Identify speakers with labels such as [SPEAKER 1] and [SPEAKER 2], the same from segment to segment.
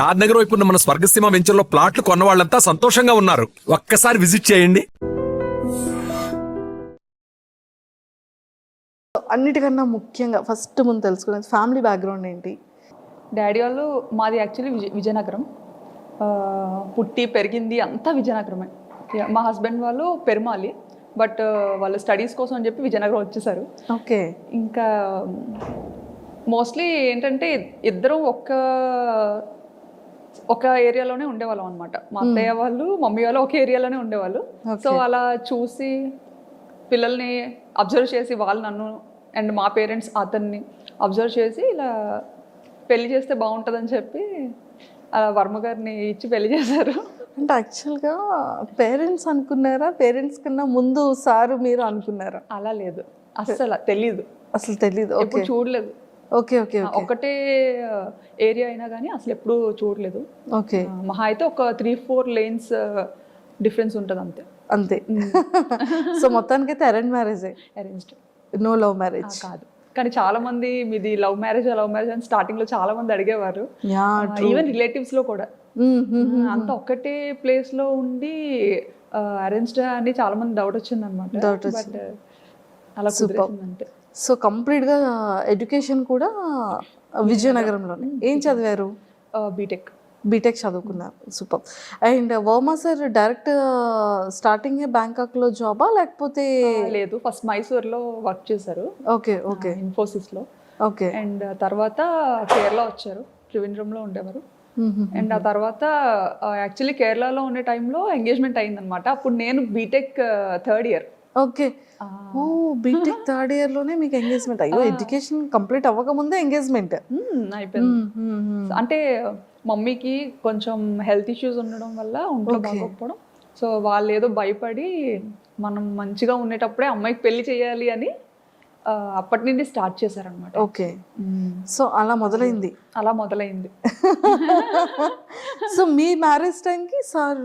[SPEAKER 1] షాద్ నగర్ వైపు ఉన్న మన స్వర్గసీమ వెంచర్లో ప్లాట్లు కొన్న వాళ్ళంతా సంతోషంగా ఉన్నారు. ఒక్కసారి విజిట్ చేయండి.
[SPEAKER 2] అన్నిటికన్నా ముఖ్యంగా ఫస్ట్ ముందు తెలుసుకునేది ఫ్యామిలీ బ్యాక్గ్రౌండ్ ఏంటి?
[SPEAKER 3] డాడీ వాళ్ళు మాది యాక్చువల్లీ విజయనగరం, పుట్టి పెరిగింది అంతా విజయనగరమే. మా హస్బెండ్ వాళ్ళు పెరుమాలి, బట్ వాళ్ళు స్టడీస్ కోసం అని చెప్పి విజయనగరం వచ్చేసారు.
[SPEAKER 2] ఓకే.
[SPEAKER 3] ఇంకా మోస్ట్లీ ఏంటంటే ఇద్దరం ఒక ఏరియాలోనే ఉండేవాళ్ళం అనమాట. మా అత్తయ్య వాళ్ళు మమ్మీ వాళ్ళు ఒక ఏరియాలోనే ఉండేవాళ్ళు. సో అలా చూసి పిల్లల్ని అబ్జర్వ్ చేసి వాళ్ళు నన్ను అండ్ మా పేరెంట్స్ అతన్ని అబ్జర్వ్ చేసి ఇలా పెళ్లి చేస్తే బాగుంటుందని చెప్పి వర్మ గారిని ఇచ్చి పెళ్లి చేశారు.
[SPEAKER 2] అంటే యాక్చువల్గా పేరెంట్స్ అనుకున్నారా, పేరెంట్స్ కన్నా ముందు సారు మీరు అనుకున్నారా?
[SPEAKER 3] అలా లేదు, అస్సలు తెలీదు,
[SPEAKER 2] అసలు తెలీదు,
[SPEAKER 3] ఎప్పుడు చూడలేదు.
[SPEAKER 2] Okay okay.
[SPEAKER 3] ఒకటే ఏరియా అయినా కానీ అసలు ఎప్పుడు చూడలేదు.
[SPEAKER 2] ఓకే.
[SPEAKER 3] మహా అయితే ఒక 3-4 lanes డిఫరెన్స్ ఉంటుంది అంతే.
[SPEAKER 2] అంతే. సో మొత్తానికైతే అరేంజ్ మ్యారేజే?
[SPEAKER 3] అరేంజ్డ్,
[SPEAKER 2] నో లవ్ మ్యారేజ్
[SPEAKER 3] కాదు. కానీ చాలా మంది మీది లవ్ మ్యారేజ్ అని స్టార్టింగ్ లో చాలా మంది అడిగేవారు, ఈవెన్ రిలేటివ్స్ లో కూడా. అంత ఒక్కటే ప్లేస్ లో ఉండి అరేంజ్డ్ అని చాలా మంది డౌట్ వచ్చింది అనమాట. బట్ అలా కుదిరింది అంతే.
[SPEAKER 2] సో కంప్లీట్గా ఎడ్యుకేషన్ కూడా విజయనగరంలోనే. ఏం చదివారు? బీటెక్ చదువుకున్నారు. Super. And Varma sir direct starting బ్యాంకాక్లో జాబా లేకపోతే?
[SPEAKER 3] లేదు, ఫస్ట్ మైసూర్లో వర్క్ చేశారు.
[SPEAKER 2] Okay okay.
[SPEAKER 3] ఇన్ఫోసిస్లో.
[SPEAKER 2] ఓకే.
[SPEAKER 3] అండ్ తర్వాత కేరళ వచ్చారు, త్రివేంద్రంలో ఉండేవారు. అండ్ ఆ తర్వాత యాక్చువల్లీ కేరళలో ఉండే టైంలో ఎంగేజ్మెంట్ అయిందనమాట. అప్పుడు నేను బీటెక్ 3rd year.
[SPEAKER 2] ఓకే. ఓ, బీటెక్ 3rd year లోనే మీకు ఎంగేజ్మెంట్? అయ్యో, ఎడ్యుకేషన్ కంప్లీట్ అవ్వకముందే ఎంగేజ్మెంట్
[SPEAKER 3] అయిపోయింది. అంటే మమ్మీకి కొంచెం హెల్త్ ఇష్యూస్ ఉండడం వల్ల ఒంట్లో బాగోకపోవడం, సో వాళ్ళు ఏదో భయపడి మనం మంచిగా ఉండేటప్పుడే అమ్మాయికి పెళ్లి చేయాలి అని అప్పటి నుండి స్టార్ట్ చేశారనమాట.
[SPEAKER 2] ఓకే. సో అలా మొదలైంది. సో మీ మ్యారేజ్ టైంకి సార్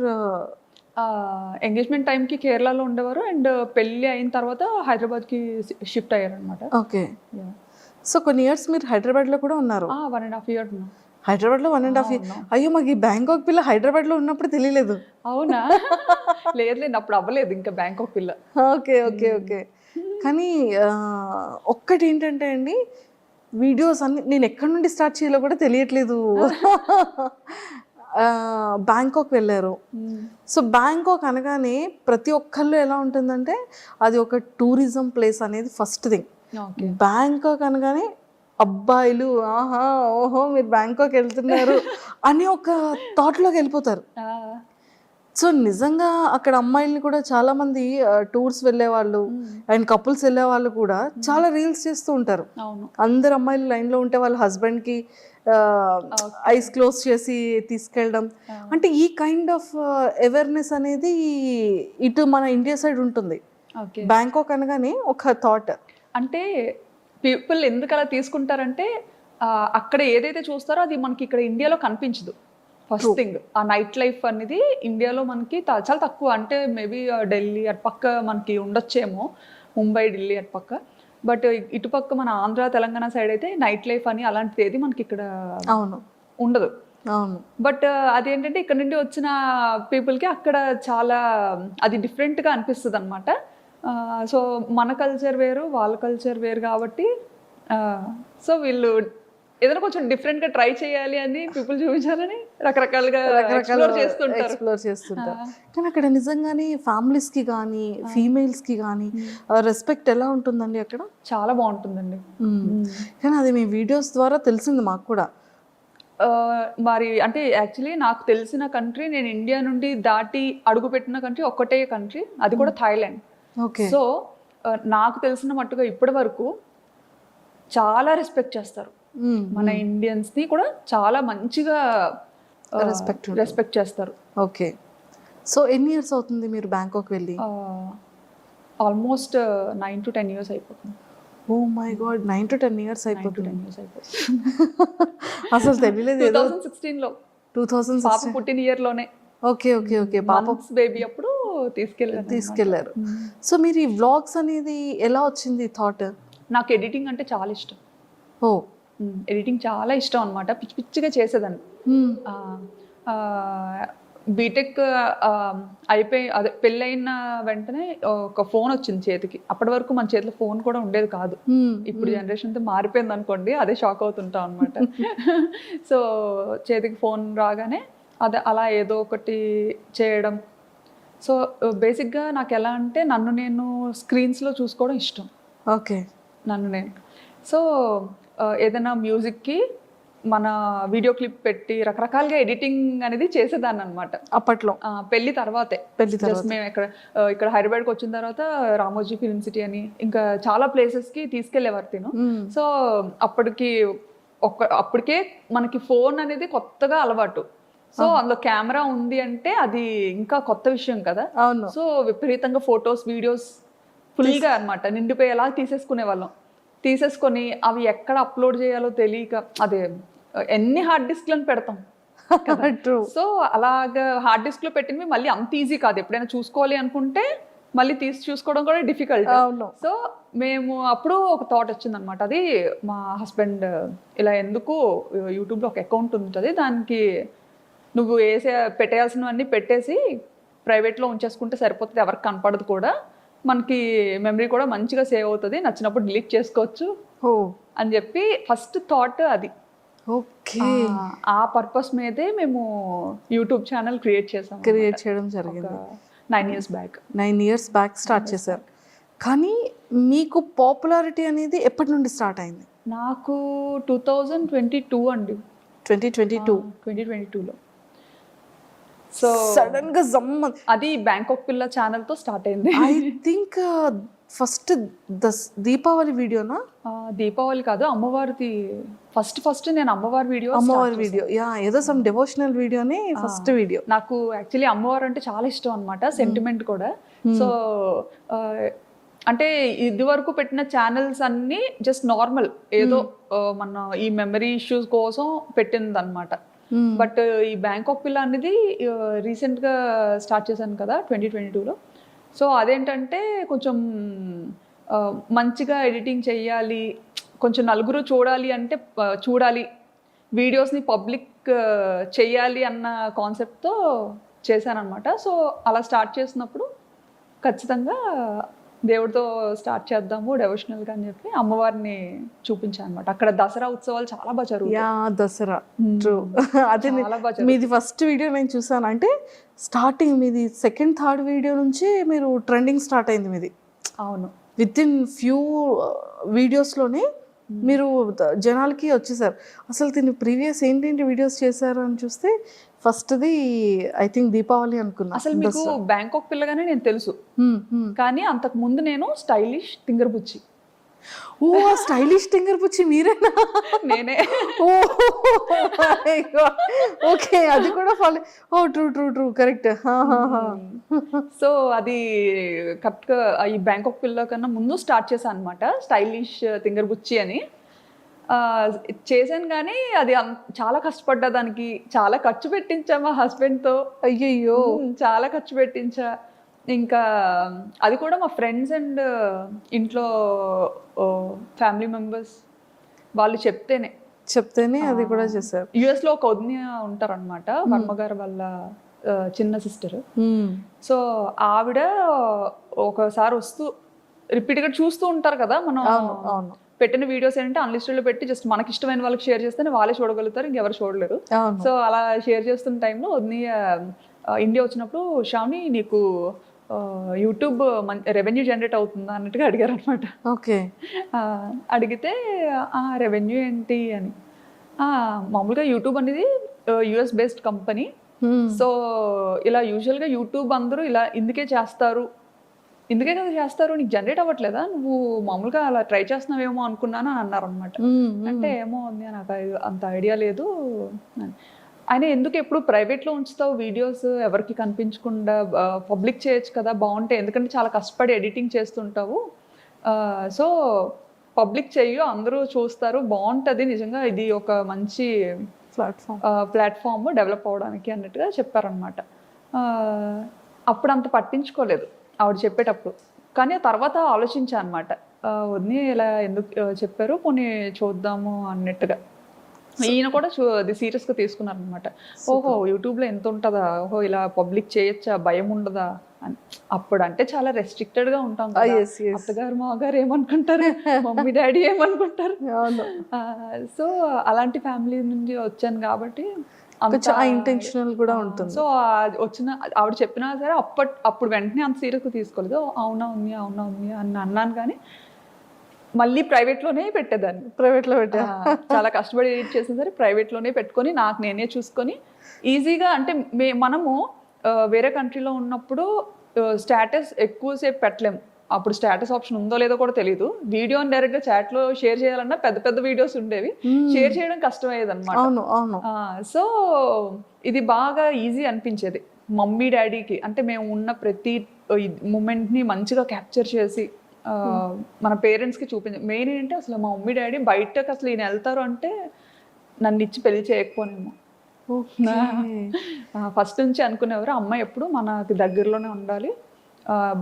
[SPEAKER 3] ఎంగేజ్మెంట్ టైంకి కేరళలో ఉండేవారు, అండ్ పెళ్ళి అయిన తర్వాత హైదరాబాద్కి షిఫ్ట్ అయ్యారనమాట.
[SPEAKER 2] ఓకే. సో కొన్ని ఇయర్స్ మీరు హైదరాబాద్లో కూడా ఉన్నారు?
[SPEAKER 3] 1.5 years ఉన్నాం
[SPEAKER 2] హైదరాబాద్లో. 1.5 years? అయ్యో, మాకు ఈ బ్యాంకాక్ పిల్ల హైదరాబాద్లో ఉన్నప్పుడు తెలియలేదు.
[SPEAKER 3] అవునా? లేదు, అప్పుడు అవ్వలేదు ఇంకా బ్యాంకాక్ పిల్ల.
[SPEAKER 2] Okay okay okay. కానీ ఒక్కటి ఏంటంటే అండి, వీడియోస్ అన్ని నేను ఎక్కడి నుండి స్టార్ట్ చేయాలో కూడా తెలియట్లేదు. బ్యాంకాక్ వెళ్ళారు. సో బ్యాంకాక్ అనగానే ప్రతి ఒక్కళ్ళు ఎలా ఉంటుందంటే అది ఒక టూరిజం ప్లేస్ అనేది ఫస్ట్ థింగ్. బ్యాంకాక్ అనగానే అబ్బాయిలు ఆహా ఓహో మీరు బ్యాంకాక్ వెళ్తున్నారు అని ఒక థాట్లోకి వెళ్ళిపోతారు. సో నిజంగా అక్కడ అమ్మాయిల్ని కూడా చాలా మంది టూర్స్ వెళ్ళే వాళ్ళు అండ్ కపుల్స్ వెళ్ళే వాళ్ళు కూడా చాలా రీల్స్ చేస్తూ ఉంటారు. అందరు అమ్మాయిలు లైన్లో ఉంటే వాళ్ళ హస్బెండ్కి ఐస్ క్లోజ్ చేసి తీసుకెళ్ళడం, అంటే ఈ కైండ్ ఆఫ్ అవేర్నెస్ అనేది ఇటు మన ఇండియా సైడ్ ఉంటుంది. బ్యాంకాక్ అనగానే ఒక థాట్.
[SPEAKER 3] అంటే పీపుల్ ఎందుకు అలా తీసుకుంటారంటే అక్కడ ఏదైతే చూస్తారో అది మనకి ఇక్కడ ఇండియాలో కనిపించదు. ఫస్ట్ థింగ్, ఆ నైట్ లైఫ్ అనేది ఇండియాలో మనకి చాలా తక్కువ. అంటే మేబీ ఢిల్లీ అటుపక్క మనకి ఉండొచ్చేమో, ముంబై ఢిల్లీ అటుపక్క. బట్ ఇటుపక్క మన ఆంధ్ర తెలంగాణ సైడ్ అయితే నైట్ లైఫ్ అని అలాంటిది ఏది మనకి ఇక్కడ ఉండదు. బట్ అదేంటంటే ఇక్కడ నుండి వచ్చిన పీపుల్కి అక్కడ చాలా అది డిఫరెంట్గా అనిపిస్తుంది అనమాట. సో మన కల్చర్ వేరు, వాళ్ళ కల్చర్ వేరు కాబట్టి సో వీళ్ళు ఏదైనా కొంచెం డిఫరెంట్గా ట్రై చేయాలి అని పీపుల్ చూపించాలని రకరకాలుగా ఎక్స్ప్లోర్ చేస్తుంటారు.
[SPEAKER 2] కానీ అక్కడ నిజంగానే ఫ్యామిలీస్కి కానీ ఫీమేల్స్కి కానీ రెస్పెక్ట్ ఎలా ఉంటుందండి అక్కడ?
[SPEAKER 3] చాలా బాగుంటుందండి.
[SPEAKER 2] కానీ అది మీ వీడియోస్ ద్వారా తెలిసింది మాకు కూడా.
[SPEAKER 3] మరి అంటే యాక్చువల్లీ నాకు తెలిసిన కంట్రీ, నేను ఇండియా నుండి దాటి అడుగుపెట్టిన కంట్రీ ఒక్కటే కంట్రీ, అది కూడా థాయిలాండ్. సో నాకు తెలిసిన మట్టుగా ఇప్పటి వరకు చాలా రెస్పెక్ట్ చేస్తారు. మన ఇండియన్స్ ని కూడా చాలా మంచిగా రెస్పెక్ట్ చేస్తారు.
[SPEAKER 2] ఓకే. సో ఎన్ని ఇయర్స్ అవుతుంది మీరు బ్యాంకాక్ వెళ్ళి?
[SPEAKER 3] ఆల్మోస్ట్ 9 to 10 years అయిపోతుంది.
[SPEAKER 2] Oh my God, 9 to 10 years అయిపోతుంది. అసలు తెలియలేదు.
[SPEAKER 3] 2016లో
[SPEAKER 2] 2016
[SPEAKER 3] పాప పుట్టిన ఇయర్ లోనే.
[SPEAKER 2] Okay okay okay. పాప
[SPEAKER 3] బేబీ అప్పుడు
[SPEAKER 2] తీసుకెళ్లారు. సో మీరు ఈ వ్లాగ్స్ అనేది ఎలా వచ్చింది థాట్?
[SPEAKER 3] నాకు ఎడిటింగ్ అంటే చాలా ఇష్టం.
[SPEAKER 2] ఓ,
[SPEAKER 3] ఎడిటింగ్ చాలా ఇష్టం అనమాట. పిచ్చి పిచ్చిగా చేసేదాన్ని. బీటెక్ అయిపోయి అదే పెళ్ళైన వెంటనే ఒక ఫోన్ వచ్చింది చేతికి. అప్పటి వరకు మన చేతిలో ఫోన్ కూడా ఉండేది కాదు. ఇప్పుడు జనరేషన్తో మారిపోయింది అనుకోండి, అదే షాక్ అవుతుంటాం అనమాట. సో చేతికి ఫోన్ రాగానే అదే అలా ఏదో ఒకటి చేయడం. సో బేసిక్గా నాకు ఎలా అంటే నన్ను నేను స్క్రీన్స్లో చూసుకోవడం ఇష్టం.
[SPEAKER 2] ఓకే.
[SPEAKER 3] నన్ను నేను సో ఏదైనా మ్యూజిక్కి మన వీడియో క్లిప్ పెట్టి రకరకాలుగా ఎడిటింగ్ అనేది చేసేదాన్ని అనమాట
[SPEAKER 2] అప్పట్లో.
[SPEAKER 3] పెళ్లి తర్వాతే. జస్ట్ మేము ఇక్కడ హైదరాబాద్కి వచ్చిన తర్వాత రామోజీ ఫిల్మ్ సిటీ అని ఇంకా చాలా ప్లేసెస్కి తీసుకెళ్లేవారు తిను. సో అప్పటికే మనకి ఫోన్ అనేది కొత్తగా అలవాటు. సో అందులో కెమెరా ఉంది అంటే అది ఇంకా కొత్త విషయం కదా.
[SPEAKER 2] అవును.
[SPEAKER 3] సో విపరీతంగా ఫొటోస్ వీడియోస్ ఫుల్గా అనమాట నిండిపోయేలా తీసేసుకునే వాళ్ళం. తీసేసుకొని అవి ఎక్కడ అప్లోడ్ చేయాలో తెలియక అదే ఎన్ని హార్డ్ డిస్క్లను పెడతాం. సో అలాగా హార్డ్ డిస్క్ లో పెట్టినవి మళ్ళీ అంత ఈజీ కాదు. ఎప్పుడైనా చూసుకోవాలి అనుకుంటే మళ్ళీ తీసి చూసుకోవడం కూడా డిఫికల్ట్. సో మేము అప్పుడు ఒక థాట్ వచ్చింది అనమాట. అది మా హస్బెండ్ ఇలా ఎందుకు యూట్యూబ్లో ఒక అకౌంట్ ఉంటుంది, దానికి నువ్వు పెట్టేయాల్సినవన్నీ పెట్టేసి ప్రైవేట్లో ఉంచేసుకుంటే సరిపోతుంది, ఎవరికి కనపడదు కూడా, మనకి మెమరీ కూడా మంచిగా సేవ్ అవుతుంది, నచ్చినప్పుడు డిలీట్ చేసుకోవచ్చు అని చెప్పి ఫస్ట్ థాట్ అది.
[SPEAKER 2] ఓకే.
[SPEAKER 3] ఆ పర్పస్ మీదే మేము యూట్యూబ్ ఛానల్ క్రియేట్ చేయడం జరిగింది 9 years back.
[SPEAKER 2] 9 years back start చేశారు. కానీ మీకు పాపులారిటీ అనేది ఎప్పటి నుండి స్టార్ట్ అయింది?
[SPEAKER 3] నాకు 2022 అండి. 2022లో. సో
[SPEAKER 2] సడన్ గా
[SPEAKER 3] అది బ్యాంకాక్ పిల్ల ఛానల్తో స్టార్ట్ అయింది.
[SPEAKER 2] ఐ థింక్ ఫస్ట్ దీపావళి వీడియోనా?
[SPEAKER 3] దీపావళి కాదు, అమ్మవారిది. ఫస్ట్ నేను అమ్మవారి వీడియో
[SPEAKER 2] యా, ఏదో సమ్ డివోషనల్ వీడియోని ఫస్ట్ వీడియో.
[SPEAKER 3] నాకు యాక్చువల్లీ అమ్మవారు అంటే చాలా ఇష్టం అనమాట, సెంటిమెంట్ కూడా. సో అంటే ఇది వరకు పెట్టిన ఛానల్స్ అన్ని జస్ట్ నార్మల్ ఏదో మన ఈ మెమరీ ఇష్యూస్ కోసం పెట్టింది అనమాట. బట్ ఈ బ్యాంకాక్ పిల్ల అనేది రీసెంట్గా స్టార్ట్ చేశాను కదా 2022లో. సో అదేంటంటే కొంచెం మంచిగా ఎడిటింగ్ చెయ్యాలి, కొంచెం నలుగురు చూడాలి అంటే చూడాలి, వీడియోస్ని పబ్లిక్ చెయ్యాలి అన్న కాన్సెప్ట్తో చేశానమాట. సో అలా స్టార్ట్ చేసినప్పుడు ఖచ్చితంగా దేవుడితో స్టార్ట్ చేద్దాము డెవోషనల్గా అని చెప్పి అమ్మవారిని చూపించాను అనమాట. అక్కడ దసరా ఉత్సవాలు చాలా బాగా జరుగుతాయి.
[SPEAKER 2] దసరా ట్రూ. అదే మీది ఫస్ట్ వీడియో నేను చూసాను. అంటే స్టార్టింగ్ మీది సెకండ్ థర్డ్ వీడియో నుంచి మీరు ట్రెండింగ్ స్టార్ట్ అయింది మీది.
[SPEAKER 3] అవును.
[SPEAKER 2] విత్ ఇన్ ఫ్యూ వీడియోస్లోనే మీరు జనాలకి వచ్చేసారు. అసలు దీన్ని ప్రీవియస్ ఏంటేంటి వీడియోస్ చేశారు అని చూస్తే ఫస్ట్ది ఐ థింక్ దీపావళి అనుకున్నా.
[SPEAKER 3] అసలు మీకు బ్యాంకాక్ పిల్లగానే నేను తెలుసు, కానీ అంతకు ముందు నేను స్టైలిష్ తింగర్ బుచ్చి.
[SPEAKER 2] ఓ స్టైలిష్ తింగర్ బుచ్చి మీరేనా?
[SPEAKER 3] నేనే.
[SPEAKER 2] ఓకే, అది కూడా ఫాలో. ఓ ట్రూ కరెక్ట్.
[SPEAKER 3] సో అది కరెక్ట్గా ఈ బ్యాంకాక్ పిల్ల కన్నా ముందు స్టార్ట్ చేశాను అనమాట, స్టైలిష్ తింగర్ బుచ్చి అని చేశాను. కానీ అది చాలా కష్టపడ్డా, దానికి చాలా ఖర్చు పెట్టించా మా హస్బెండ్తో.
[SPEAKER 2] అయ్యయ్యో,
[SPEAKER 3] చాలా ఖర్చు పెట్టించా. ఇంకా అది కూడా మా ఫ్రెండ్స్ అండ్ ఇంట్లో ఫ్యామిలీ మెంబర్స్ వాళ్ళు చెప్తేనే
[SPEAKER 2] అది కూడా చేశారు.
[SPEAKER 3] యుఎస్లో ఒక వదిన ఉంటారనమాట, వర్మగారు వాళ్ళ చిన్న సిస్టర్. సో ఆవిడ ఒకసారి వస్తూ రిపీట్గా చూస్తూ ఉంటారు కదా మనం పెట్టిన వీడియోస్ ఏంటంటే అన్లిస్టెడ్లో పెట్టి జస్ట్ మనకి ఇష్టమైన వాళ్ళకి షేర్ చేస్తేనే వాళ్ళే చూడగలుగుతారు, ఇంకెవరు చూడలేరు. సో అలా షేర్ చేస్తున్న టైంలో వదిన ఇండియా వచ్చినప్పుడు శ్రావణి నీకు యూట్యూబ్ రెవెన్యూ జనరేట్ అవుతుందా అన్నట్టుగా అడిగారు అనమాట.
[SPEAKER 2] ఓకే.
[SPEAKER 3] అడిగితే రెవెన్యూ ఏంటి అని, మామూలుగా యూట్యూబ్ అనేది యుఎస్ బేస్డ్ కంపెనీ. సో ఇలా యూజువల్గా యూట్యూబ్ అందరూ ఇలా ఇందుకే కదా చేస్తారు, నీకు జనరేట్ అవ్వట్లేదా, నువ్వు మామూలుగా అలా ట్రై చేస్తున్నావేమో అనుకున్నాను అని అన్నారు అనమాట. అంటే ఏమో ఉంది, నాకు అంత ఐడియా లేదు. ఆయన ఎందుకు ఎప్పుడు ప్రైవేట్లో ఉంచుతావు వీడియోస్, ఎవరికి కనిపించకుండా పబ్లిక్ చేయొచ్చు కదా, బాగుంటాయి, ఎందుకంటే చాలా కష్టపడి ఎడిటింగ్ చేస్తుంటావు, సో పబ్లిక్ చెయ్యు, అందరూ చూస్తారు, బాగుంటుంది, నిజంగా ఇది ఒక మంచి ప్లాట్ఫామ్ డెవలప్ అవ్వడానికి అన్నట్టుగా చెప్పారనమాట. అప్పుడు అంత పట్టించుకోలేదు ఆవిడ చెప్పేటప్పుడు, కానీ తర్వాత ఆలోచించా అనమాట, వదిని ఇలా ఎందుకు చెప్పారు, పోనీ చూద్దాము అన్నట్టుగా. ఈయన కూడా అది సీరియస్ గా తీసుకున్నారు అనమాట. ఓహో యూట్యూబ్ లో ఎంత ఉంటుందా, ఓహో ఇలా పబ్లిక్ చేయొచ్చా, భయం ఉండదా అని. అప్పుడు అంటే చాలా రెస్ట్రిక్టెడ్ గా ఉంటాం కదా.
[SPEAKER 2] yes, yes.
[SPEAKER 3] అత్తగారు మామగారు ఏమనుకుంటారు, మమ్మీ డాడీ ఏమనుకుంటారు.
[SPEAKER 2] అవును.
[SPEAKER 3] సో అలాంటి ఫ్యామిలీ నుండి వచ్చాను కాబట్టి
[SPEAKER 2] కొంచెం ఆ ఇంటెన్షనల్ కూడా ఉంటుంది.
[SPEAKER 3] సో వచ్చిన ఆవిడ చెప్పినా సరే అప్పుడు వెంటనే అంత సీరియస్గా తీసుకోలేదు. అవునా ఉంది అని అన్నాను. కానీ మళ్ళీ ప్రైవేట్లోనే పెట్టేదాన్ని.
[SPEAKER 2] ప్రైవేట్లో పెట్టా.
[SPEAKER 3] చాలా కష్టపడి ఎడిట్ చేసిన సరే ప్రైవేట్లోనే పెట్టుకొని నాకు నేనే చూసుకొని ఈజీగా. అంటే మనము వేరే కంట్రీలో ఉన్నప్పుడు స్టేటస్ ఎక్కువసేపు పెట్టలేము. అప్పుడు స్టేటస్ ఆప్షన్ ఉందో లేదో కూడా తెలియదు. వీడియోని డైరెక్ట్గా చాట్లో షేర్ చేయాలన్నా పెద్ద పెద్ద వీడియోస్ ఉండేవి, షేర్ చేయడం కష్టమయ్యేది అనమాట.
[SPEAKER 2] అవును అవును.
[SPEAKER 3] సో ఇది బాగా ఈజీ అనిపించేది మమ్మీ డాడీకి. అంటే మేము ఉన్న ప్రతి మూమెంట్ని మంచిగా క్యాప్చర్ చేసి మన పేరెంట్స్కి చూపించాం. మెయిన్ ఏంటంటే అసలు మా మమ్మీ డాడీ బయటకు అసలు ఈయన వెళ్తారు అంటే నన్ను ఇచ్చి పెళ్లి చేయకపోనేమో. ఫస్ట్ నుంచి అనుకునేవారు అమ్మాయి ఎప్పుడు మనకి దగ్గరలోనే ఉండాలి,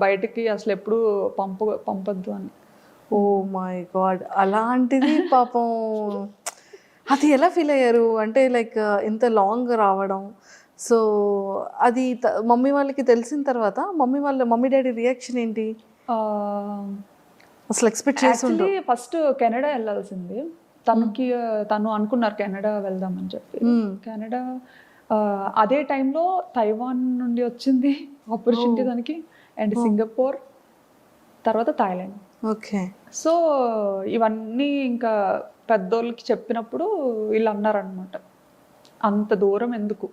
[SPEAKER 3] బయటికి అసలు ఎప్పుడు పంపొద్దు అని.
[SPEAKER 2] Oh my God. అలాంటిది పాపం అది ఎలా ఫీల్ అయ్యారు అంటే లైక్ ఇంత లాంగ్ రావడం. సో అది మమ్మీ వాళ్ళకి తెలిసిన తర్వాత మమ్మీ డాడీ రియాక్షన్ ఏంటి అసలు? ఎక్స్పెక్ట్ చేసి
[SPEAKER 3] ఫస్ట్ కెనడా వెళ్ళాల్సింది తను అనుకున్నారు కెనడా వెళ్దామని చెప్పి. కెనడా అదే టైంలో తైవాన్ నుండి వచ్చింది ఆపర్చునిటీ దానికి, అండ్ సింగపూర్, తర్వాత థాయిలాండ్.
[SPEAKER 2] ఓకే.
[SPEAKER 3] సో ఇవన్నీ ఇంకా పెద్దోళ్ళకి చెప్పినప్పుడు వీళ్ళు అన్నారనమాట, అంత దూరం ఎందుకు,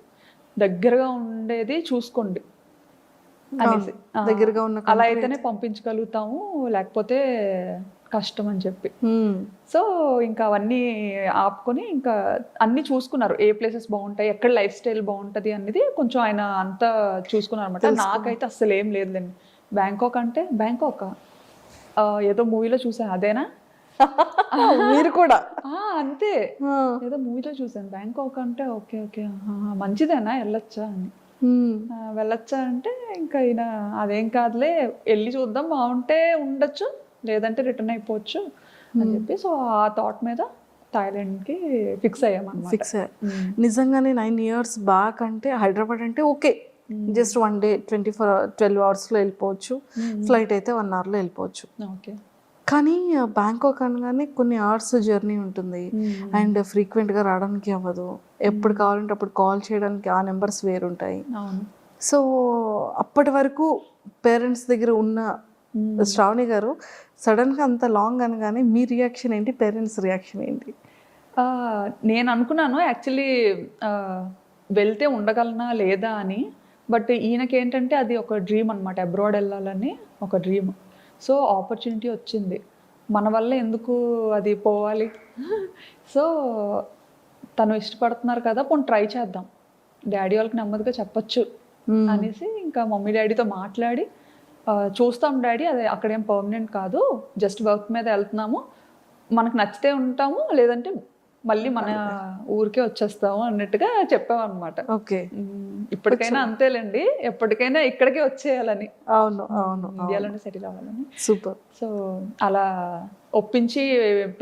[SPEAKER 3] దగ్గరగా ఉండేది చూసుకోండి అనేసి.
[SPEAKER 2] దగ్గరగా ఉన్న
[SPEAKER 3] అలా అయితేనే పంపించగలుగుతాము, లేకపోతే కష్టం అని చెప్పి. సో ఇంకా అవన్నీ ఆపుకొని ఇంకా అన్ని చూసుకున్నారు, ఏ ప్లేసెస్ బాగుంటాయి, ఎక్కడ లైఫ్ స్టైల్ బాగుంటుంది అనేది కొంచెం ఆయన అంతా చూసుకున్నారు అనమాట. నాకైతే అసలు ఏం లేదులేండి. బ్యాంకాక్ అంటే బ్యాంకాక్ ఏదో మూవీలో చూసాను, అదేనా
[SPEAKER 2] మీరు కూడా?
[SPEAKER 3] అంతే, ఏదో మూవీలో చూసాను బ్యాంకాక్ అంటే ఓకే ఓకే మంచిదేనా వెళ్ళొచ్చా అని. వెళ్ళొచ్చా అంటే ఇంకా ఈయన అదేం కాదులే వెళ్ళి చూద్దాం, బాగుంటే ఉండొచ్చు లేదంటే రిటర్న్ అయిపోవచ్చు అని చెప్పి. సో ఆ థాట్ మీద థాయిలాండ్కి ఫిక్స్ అయ్యామన్నమాట.
[SPEAKER 2] ఫిక్స్ అయ్యారు. నిజంగానే 9 years బ్యాక్ అంటే హైదరాబాద్ అంటే ఓకే, జస్ట్ 1 day 12 hours వెళ్ళిపోవచ్చు, ఫ్లైట్ అయితే 1 hour వెళ్ళిపోవచ్చు.
[SPEAKER 3] ఓకే.
[SPEAKER 2] కానీ బ్యాంకాక్ అనగానే కొన్ని అవర్స్ జర్నీ ఉంటుంది అండ్ ఫ్రీక్వెంట్గా రావడానికి అవ్వదు. ఎప్పుడు కావాలంటే అప్పుడు కాల్ చేయడానికి ఆ నెంబర్స్ వేరుంటాయి. సో అప్పటి వరకు పేరెంట్స్ దగ్గర ఉన్న శ్రావణి గారు సడన్గా అంత లాంగ్ అనగానే మీ రియాక్షన్ ఏంటి, పేరెంట్స్ రియాక్షన్ ఏంటి?
[SPEAKER 3] నేను అనుకున్నాను యాక్చువల్లీ వెళ్తే ఉండగలనా లేదా అని. బట్ ఈయనకి ఏంటంటే అది ఒక డ్రీమ్ అనమాట, అబ్రాడ్ వెళ్ళాలని ఒక డ్రీమ్. సో ఆపర్చునిటీ వచ్చింది, మన వల్ల ఎందుకు అది పోవాలి. సో తను ఇష్టపడుతున్నారు కదా, పోనీ ట్రై చేద్దాం, డాడీ వాళ్ళకి నెమ్మదిగా చెప్పచ్చు అనేసి ఇంకా మమ్మీ డాడీతో మాట్లాడి చూస్తాం డాడీ, అది అక్కడేం పర్మనెంట్ కాదు, జస్ట్ వర్క్ మీద వెళ్తున్నాము, మనకు నచ్చితే ఉంటాము లేదంటే మళ్ళీ మన ఊరికే వచ్చేస్తాము అన్నట్టుగా చెప్పామన్నమాట.
[SPEAKER 2] ఓకే.
[SPEAKER 3] ఇప్పటికైనా అంతేలేండి, ఎప్పటికైనా ఇక్కడికే వచ్చేయాలని.
[SPEAKER 2] అవును అవును,
[SPEAKER 3] ఇండియాలోనే సెటిల్ అవ్వాలని.
[SPEAKER 2] సూపర్.
[SPEAKER 3] సో అలా ఒప్పించి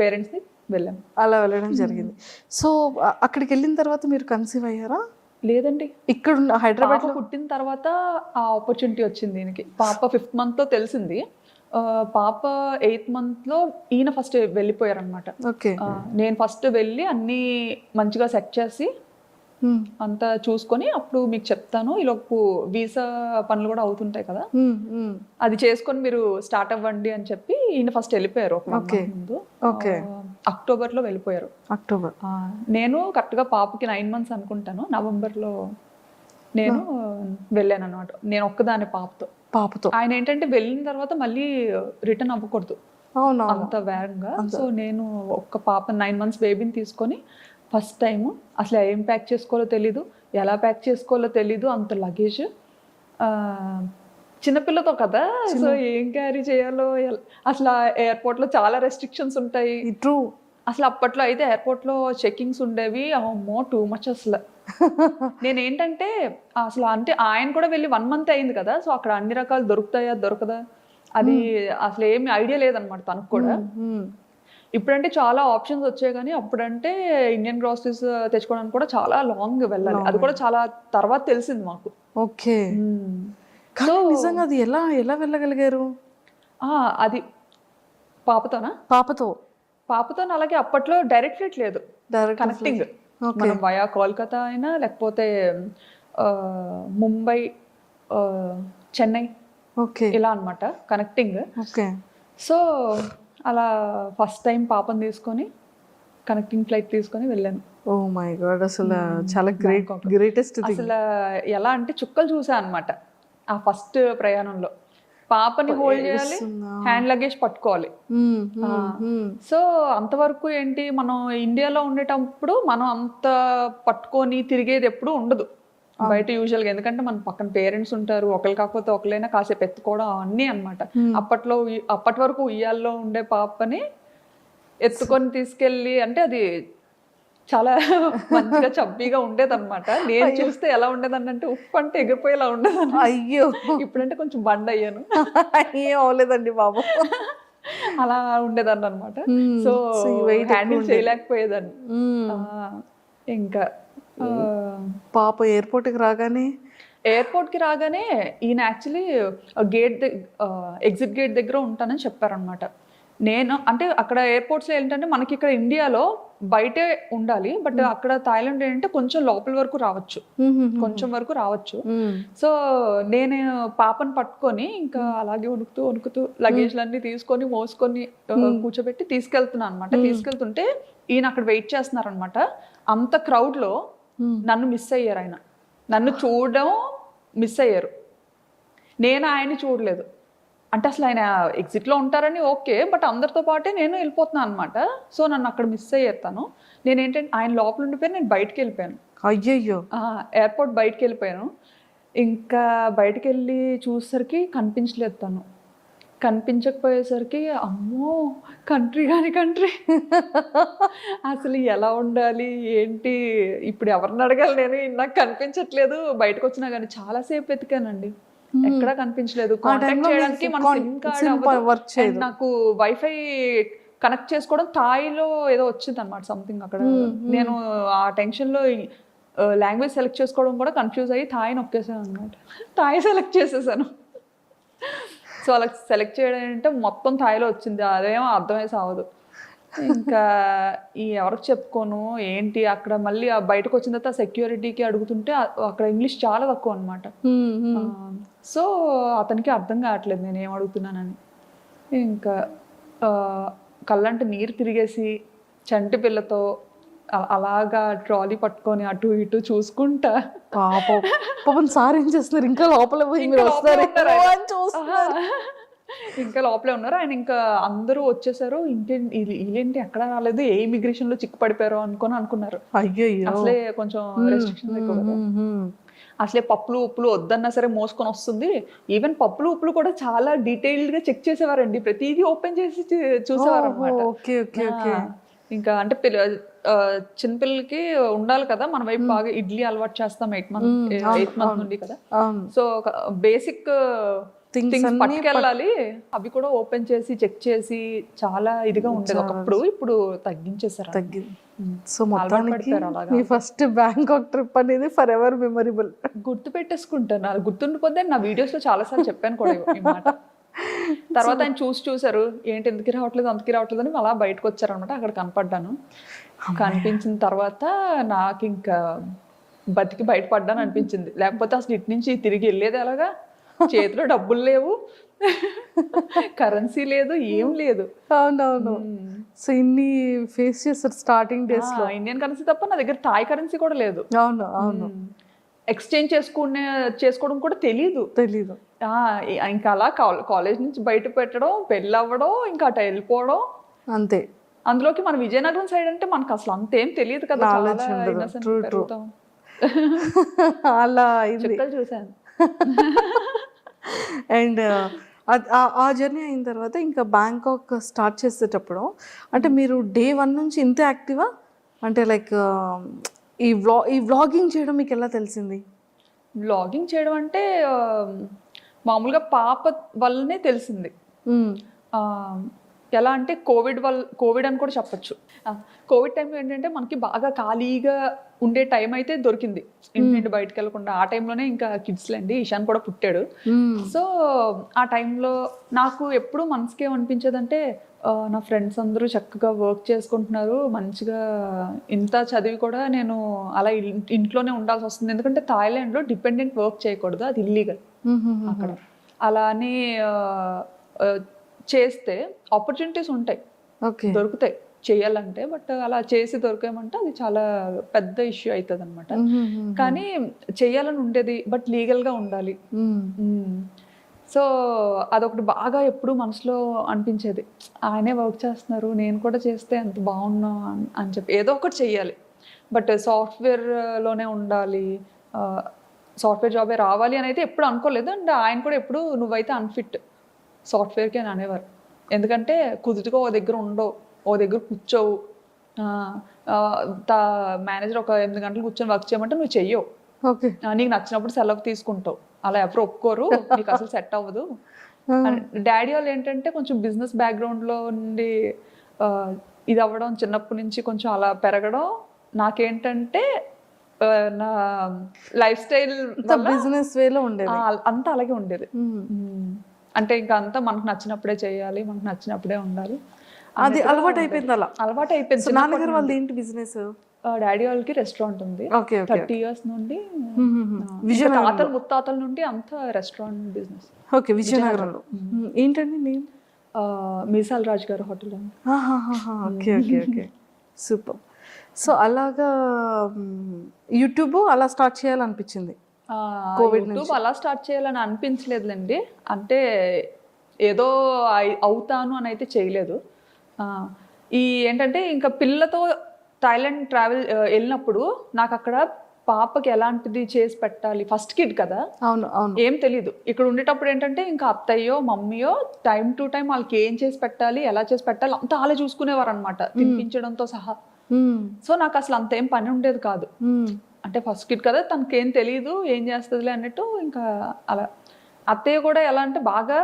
[SPEAKER 3] పేరెంట్స్ని వెళ్ళాం.
[SPEAKER 2] అలా వెళ్ళడం జరిగింది. సో అక్కడికి వెళ్ళిన తర్వాత మీరు కన్సీవ్ అయ్యారా?
[SPEAKER 3] లేదండి,
[SPEAKER 2] ఇక్కడ హైదరాబాద్
[SPEAKER 3] పుట్టిన తర్వాత ఆ ఆపర్చునిటీ వచ్చింది దీనికి. పాప 5th month తెలిసింది, పాప 8th month ఈయన ఫస్ట్ వెళ్ళిపోయారు అనమాట.
[SPEAKER 2] ఓకే.
[SPEAKER 3] నేను ఫస్ట్ వెళ్ళి అన్నీ మంచిగా సెట్ చేసి అంతా చూసుకొని అప్పుడు మీకు చెప్తాను, ఈలోపు వీసా పనులు కూడా అవుతుంటాయి కదా, అది చేసుకొని మీరు స్టార్ట్ అవ్వండి అని చెప్పి ఈయన ఫస్ట్ వెళ్ళిపోయారు ఒక ముందు. అక్టోబర్లో వెళ్ళిపోయారు.
[SPEAKER 2] అక్టోబర్.
[SPEAKER 3] నేను కరెక్ట్గా పాపకి 9 months అనుకుంటాను, నవంబర్లో నేను వెళ్ళాను అనమాట. నేను ఒక్కదాని పాపతో. ఆయన ఏంటంటే వెళ్ళిన తర్వాత మళ్ళీ రిటర్న్ అవ్వకూడదు అంత వేగంగా. సో నేను ఒక్క పాప 9 months బేబీని తీసుకొని ఫస్ట్ టైం అసలు ఏం ప్యాక్ చేసుకోవాలో తెలీదు, ఎలా ప్యాక్ చేసుకోవాలో తెలీదు, అంత లగేజ్, చిన్నపిల్లతో కదా, సో ఏం క్యారీ చేయాలో అసలు ఎయిర్పోర్ట్లో చాలా రెస్ట్రిక్షన్స్ ఉంటాయి.
[SPEAKER 2] ట్రూ.
[SPEAKER 3] అసలు అప్పట్లో అయితే ఎయిర్పోర్ట్లో చెక్కింగ్స్ ఉండేవి, అమ్మో టూ మచ్ అసలు. నేనేంటంటే అసలు అంటే ఆయన కూడా వెళ్ళి 1 month అయింది కదా, సో అక్కడ అన్ని రకాలు దొరుకుతాయా దొరకదా అది అసలు ఏమి ఐడియా లేదనమాట తనకు కూడా. ఇప్పుడంటే చాలా ఆప్షన్స్ వచ్చాయి కానీ అప్పుడంటే ఇండియన్ గ్రాసరీస్ తెచ్చుకోవడానికి కూడా చాలా లాంగ్ వెళ్ళాలి. అది కూడా చాలా తర్వాత తెలిసింది మాకు.
[SPEAKER 2] ఓకే. కానీ నిజంగా అది ఎలా ఎలా వెళ్ళగలిగారు?
[SPEAKER 3] అది పాపతోనా? పాపతో అలాగే అప్పట్లో డైరెక్ట్ ఫ్లైట్ లేదు,
[SPEAKER 2] డైరెక్ట్
[SPEAKER 3] కనెక్టింగ్. మనం వయా కోల్కతా అయినా లేకపోతే ముంబై, చెన్నై
[SPEAKER 2] ఓకే
[SPEAKER 3] ఇలా అన్నమాట కనెక్టింగ్.
[SPEAKER 2] ఓకే.
[SPEAKER 3] సో అలా ఫస్ట్ టైం పాపని తీసుకొని కనెక్టింగ్ ఫ్లైట్ తీసుకొని వెళ్ళాను.
[SPEAKER 2] ఓ మై గాడ్, అసలు చాలా గ్రేటెస్ట్ థింగ్.
[SPEAKER 3] అసలు ఎలా అంటే చుక్కలు చూసా అన్నమాట ఆ ఫస్ట్ ప్రయాణంలో. పాపని హోల్డ్ చేయాలి, హ్యాండ్ లగేజ్ పట్టుకోవాలి. సో అంతవరకు ఏంటి, మనం ఇండియాలో ఉండేటప్పుడు మనం అంత పట్టుకొని తిరిగేది ఎప్పుడు ఉండదు బయట యూజువల్గా. ఎందుకంటే మన పక్కన పేరెంట్స్ ఉంటారు, ఒకరు కాకపోతే ఒకరైనా కాసేపు ఎత్తుకోవడం అన్నీ అనమాట. అప్పటి వరకు ఉయ్యాల్లో ఉండే పాపని ఎత్తుకొని తీసుకెళ్ళి, అంటే అది చాలా మంచిగా చబ్బీగా ఉండేది అనమాట. నేను చూస్తే ఎలా ఉండేదని అంటే ఉప్పు అంటే ఎగిరిపోయేలా ఉండేది.
[SPEAKER 2] అయ్యో,
[SPEAKER 3] ఇప్పుడంటే కొంచెం బండ్ అయ్యాను.
[SPEAKER 2] ఏం అవలేదండి బాబు.
[SPEAKER 3] అలా ఉండేదాన్ని అనమాట. సో హ్యాండిల్ చేయలేకపోయేదాన్ని. ఇంకా
[SPEAKER 2] పాప ఎయిర్పోర్ట్కి రాగానే
[SPEAKER 3] ఈయన యాక్చువల్లీ ఎగ్జిట్ గేట్ దగ్గర ఉంటానని చెప్పారనమాట. నేను అంటే అక్కడ ఎయిర్పోర్ట్స్లో ఏంటంటే మనకి ఇక్కడ ఇండియాలో బయటే ఉండాలి, బట్ అక్కడ థాయిలాండ్ ఏంటంటే కొంచెం లోపల వరకు రావచ్చు. సో నేను పాపను పట్టుకొని ఇంకా అలాగే వణుకుతూ లగేజ్లన్నీ తీసుకొని మోసుకొని కూర్చోబెట్టి తీసుకెళ్తున్నాను అనమాట. తీసుకెళ్తుంటే ఈయన అక్కడ వెయిట్ చేస్తున్నారు అనమాట. అంత క్రౌడ్లో నన్ను మిస్ అయ్యారు. ఆయన నన్ను చూడడం మిస్ అయ్యారు, నేను ఆయన్ని చూడలేదు. అంటే అసలు ఆయన ఎగ్జిట్లో ఉంటారని ఓకే, బట్ అందరితో పాటే నేను వెళ్ళిపోతున్నాను అనమాట. సో నన్ను అక్కడ మిస్ అయ్యేస్తాను. నేనేంటంటే ఆయన లోపల ఉండిపోయి నేను బయటకు వెళ్ళిపోయాను.
[SPEAKER 2] అయ్యయ్యో,
[SPEAKER 3] ఎయిర్పోర్ట్ బయటకు వెళ్ళిపోయాను. ఇంకా బయటకు వెళ్ళి చూసేసరికి కనిపించలేదు తను. కనిపించకపోయేసరికి అమ్మో కంట్రీ అసలు ఎలా ఉండాలి ఏంటి, ఇప్పుడు ఎవరిని అడగాలి నేను, నాకు కనిపించట్లేదు. బయటకు వచ్చినా కానీ చాలాసేపు వెతికానండి, ఎక్కడా కనిపించలేదు. కాంటాక్ట్ చేయడానికి మన సిమ్ కార్డ్ నాకు వైఫై కనెక్ట్ చేసుకోవడం థాయిలో ఏదో వచ్చింది అనమాట సంథింగ్ అక్కడ. నేను ఆ టెన్షన్లో లాంగ్వేజ్ సెలెక్ట్ చేసుకోవడం కూడా కన్ఫ్యూజ్ అయ్యి థాయి నొక్కేసాను అనమాట. థాయి సెలెక్ట్ చేసేసాను. సో అలా సెలెక్ట్ చేయడం అంటే మొత్తం థాయిలో వచ్చింది, అదేమో అర్థమై సావదు. ఇంకా ఎవరికి చెప్పుకోను ఏంటి. అక్కడ మళ్ళీ బయటకు వచ్చిన తర్వాత సెక్యూరిటీకి అడుగుతుంటే అక్కడ ఇంగ్లీష్ చాలా తక్కువ అనమాట. సో అతనికి అర్థం కావట్లేదు నేను ఏం అడుగుతున్నానని. ఇంకా కళ్ళంటే నీరు తిరిగేసి చంటి పిల్లతో అలాగా ట్రాలీ పట్టుకొని అటు ఇటు చూసుకుంటా.
[SPEAKER 2] పాపం సార్ ఏం చేస్తున్నారు, ఇంకా లోపల
[SPEAKER 3] ఇంకా లోపలే ఉన్నారు ఆయన. ఇంకా అందరూ వచ్చేసారు, వీళ్ళేంటి ఎక్కడ రాలేదు, ఏ ఇమిగ్రేషన్ లో చిక్కు పడిపోయారో అనుకున్నారు. అసలే కొంచెం రెస్ట్రిక్షన్స్ ఎక్కువ కదా. అసలే పప్పులు ఉప్పులు వద్దన్నా సరే మోసుకొని వస్తుంది. ఈవెన్ పప్పులు ఉప్పులు కూడా చాలా డీటెయిల్డ్ గా చెక్ చేసేవారండి, ప్రతిదీ ఓపెన్ చేసి చూసేవారు అనమాట. ఇంకా అంటే చిన్నపిల్లలకి ఉండాలి కదా మన వైపు, బాగా ఇడ్లీ అలవాటు చేస్తాం 8 month నుండి కదా. సో బేసిక్ థింగ్స్ పట్టుకెళ్ళాలి, అవి కూడా ఓపెన్ చేసి చెక్ చేసి చాలా ఇదిగా ఉండేది ఒకప్పుడు. ఇప్పుడు తగ్గించేసారు.
[SPEAKER 2] సో మొత్తానికి మీ ఫస్ట్ బ్యాంకాక్ ట్రిప్ అనేది ఫర్ ఎవర్ మెమరబుల్.
[SPEAKER 3] గుర్తు పెట్టేసుకుంటాను, అది గుర్తుండిపోతే నా వీడియోస్ లో చాలా సార్లు చెప్పాను కూడా ఈ మాట. తర్వాత ఆయన చూసారు ఏంటి ఎందుకు రావట్లేదు అని అలా బయటకు వచ్చారనమాట. అక్కడ కనపడ్డాను. కనిపించిన తర్వాత నాకు ఇంకా బతికి బయటపడ్డాను అనిపించింది. లేకపోతే అసలు ఇటు నుంచి తిరిగి వెళ్ళేది ఎలాగా, చేతిలో డబ్బులు లేవు, కరెన్సీ లేదు, ఏం లేదు.
[SPEAKER 2] అవునవును. సో ఇన్ని ఫేస్ చేస్తారు స్టార్టింగ్ డేస్ లో.
[SPEAKER 3] ఇండియన్ కరెన్సీ తప్ప నా దగ్గర థాయ్ కరెన్సీ కూడా లేదు.
[SPEAKER 2] అవును.
[SPEAKER 3] ఎక్స్చేంజ్ చేసుకోవడం కూడా తెలీదు. ఇంకా అలా కాలేజ్ నుంచి బయట పెట్టడం, పెళ్ళి అవ్వడం, ఇంకా అటు వెళ్ళిపోవడం అంతే. అందులోకి మన విజయనగరం సైడ్ అంటే మనకు అసలు అంతేం తెలియదు కదా,
[SPEAKER 2] అలా
[SPEAKER 3] చుక్కలు చూసాను.
[SPEAKER 2] అండ్ ఆ జర్నీ అయిన తర్వాత ఇంకా బ్యాంకాక్ స్టార్ట్ చేసేటప్పుడు అంటే మీరు డే 1 నుంచి ఇంతే యాక్టివా? అంటే లైక్ ఈ వ్లాగింగ్ చేయడం మీకు ఎలా తెలిసింది?
[SPEAKER 3] వ్లాగింగ్ చేయడం అంటే మామూలుగా పాప వల్లనే తెలిసింది. ఎలా అంటే కోవిడ్ అని కూడా చెప్పొచ్చు. కోవిడ్ టైంలో ఏంటంటే మనకి బాగా ఖాళీగా ఉండే టైం అయితే దొరికింది, ఇంటి నుండి బయటకు వెళ్ళకుండా. ఆ టైంలోనే ఇంకా కిడ్స్లండి, ఈశాన్ కూడా పుట్టాడు. సో ఆ టైంలో నాకు ఎప్పుడు మనసుకి ఏమనిపించేదంటే నా ఫ్రెండ్స్ అందరూ చక్కగా వర్క్ చేసుకుంటున్నారు మంచిగా, ఇంత చదివి కూడా నేను అలా ఇంట్లోనే ఉండాల్సి వస్తుంది. ఎందుకంటే థాయిలాండ్లో డిపెండెంట్ వర్క్ చేయకూడదు, అది ఇల్లీగల్ అక్కడ. అలా అని చేస్తే ఆపర్చునిటీస్ ఉంటాయి, దొరుకుతాయి చేయాలంటే, బట్ అలా చేసి దొరికామంటే అది చాలా పెద్ద ఇష్యూ అవుతుంది అనమాట. కానీ చేయాలని ఉండేది, బట్ లీగల్గా ఉండాలి. సో అదొకటి బాగా ఎప్పుడు మనసులో అనిపించేది, ఆయనే వర్క్ చేస్తున్నారు నేను కూడా చేస్తే ఎంత బాగున్నా అని చెప్పి ఏదో ఒకటి చెయ్యాలి. బట్ సాఫ్ట్వేర్లోనే ఉండాలి, సాఫ్ట్వేర్ జాబే రావాలి అని అయితే ఎప్పుడు అనుకోలేదు. అండ్ ఆయన కూడా ఎప్పుడు నువ్వైతే అన్ఫిట్ సాఫ్ట్వేర్కి అని అనేవారు. ఎందుకంటే కుదురుగా ఓ దగ్గర ఉండవు, ఓ దగ్గర కూర్చోవు, మేనేజర్ ఒక 8 గంటలు కూర్చొని వర్క్ చేయమంటే నువ్వు చెయ్యవు, నీకు నచ్చినప్పుడు సెలవు తీసుకుంటావు, అలా ఎవరు ఒప్పుకోరు, నీకు అసలు సెట్ అవ్వదు. డాడీ వాళ్ళు ఏంటంటే కొంచెం బిజినెస్ బ్యాక్గ్రౌండ్లో నుండి ఇది అవ్వడం, చిన్నప్పటి నుంచి కొంచెం అలా పెరగడం, నాకేంటంటే నా లైఫ్ స్టైల్
[SPEAKER 2] బిజినెస్ వేలో ఉండేది,
[SPEAKER 3] అంతా అలాగే ఉండేది. అంటే ఇంకా అంతా మనకు నచ్చినప్పుడే చేయాలి, మనకు నచ్చినప్పుడే ఉండాలి,
[SPEAKER 2] అది అలవాటు అయిపోయింది. అలా
[SPEAKER 3] అలవాటు అయిపోయింది.
[SPEAKER 2] నాన్నగారు వాళ్ళది ఏంటి బిజినెస్?
[SPEAKER 3] డాడీ వాళ్ళకి రెస్టారెంట్ ఉంది, 30 years నుండి, తాతలు ముత్తాతల నుండి అంతా రెస్టారెంట్ బిజినెస్.
[SPEAKER 2] ఓకే, విజయనగరంలో. ఏంటండి నేమ్?
[SPEAKER 3] మీసాల్ రాజ్ గారు hotel.
[SPEAKER 2] Okay okay okay, super. So అలాగా యూట్యూబ్ అలా స్టార్ట్ చేయాలనిపించింది.
[SPEAKER 3] యూట్యూబ్ అలా స్టార్ట్ చేయాలని అనిపించలేదులేండి, అంటే ఏదో అవుతాను అని అయితే చేయలేదు. ఈ ఏంటంటే ఇంకా పిల్లతో థాయిలాండ్ ట్రావెల్ వెళ్ళినప్పుడు నాకు అక్కడ పాపకి ఎలాంటిది చేసి పెట్టాలి, ఫస్ట్ కిడ్ కదా,
[SPEAKER 2] అవును అవును,
[SPEAKER 3] ఏం తెలీదు. ఇక్కడ ఉండేటప్పుడు ఏంటంటే ఇంకా అత్తయ్యో మమ్మీయో టైం టు టైం వాళ్ళకి ఏం చేసి పెట్టాలి, ఎలా చేసి పెట్టాలి అంతా వాళ్ళే చూసుకునేవారు అనమాట, తినిపించడంతో సహా. సో నాకు అసలు అంత ఏం పని ఉండేది కాదు, అంటే ఫస్ట్ కిడ్ కదా తనకేం తెలియదు, ఏం చేస్తుందిలే అన్నట్టు. ఇంకా అలా అత్తయ్య కూడా ఎలా అంటే బాగా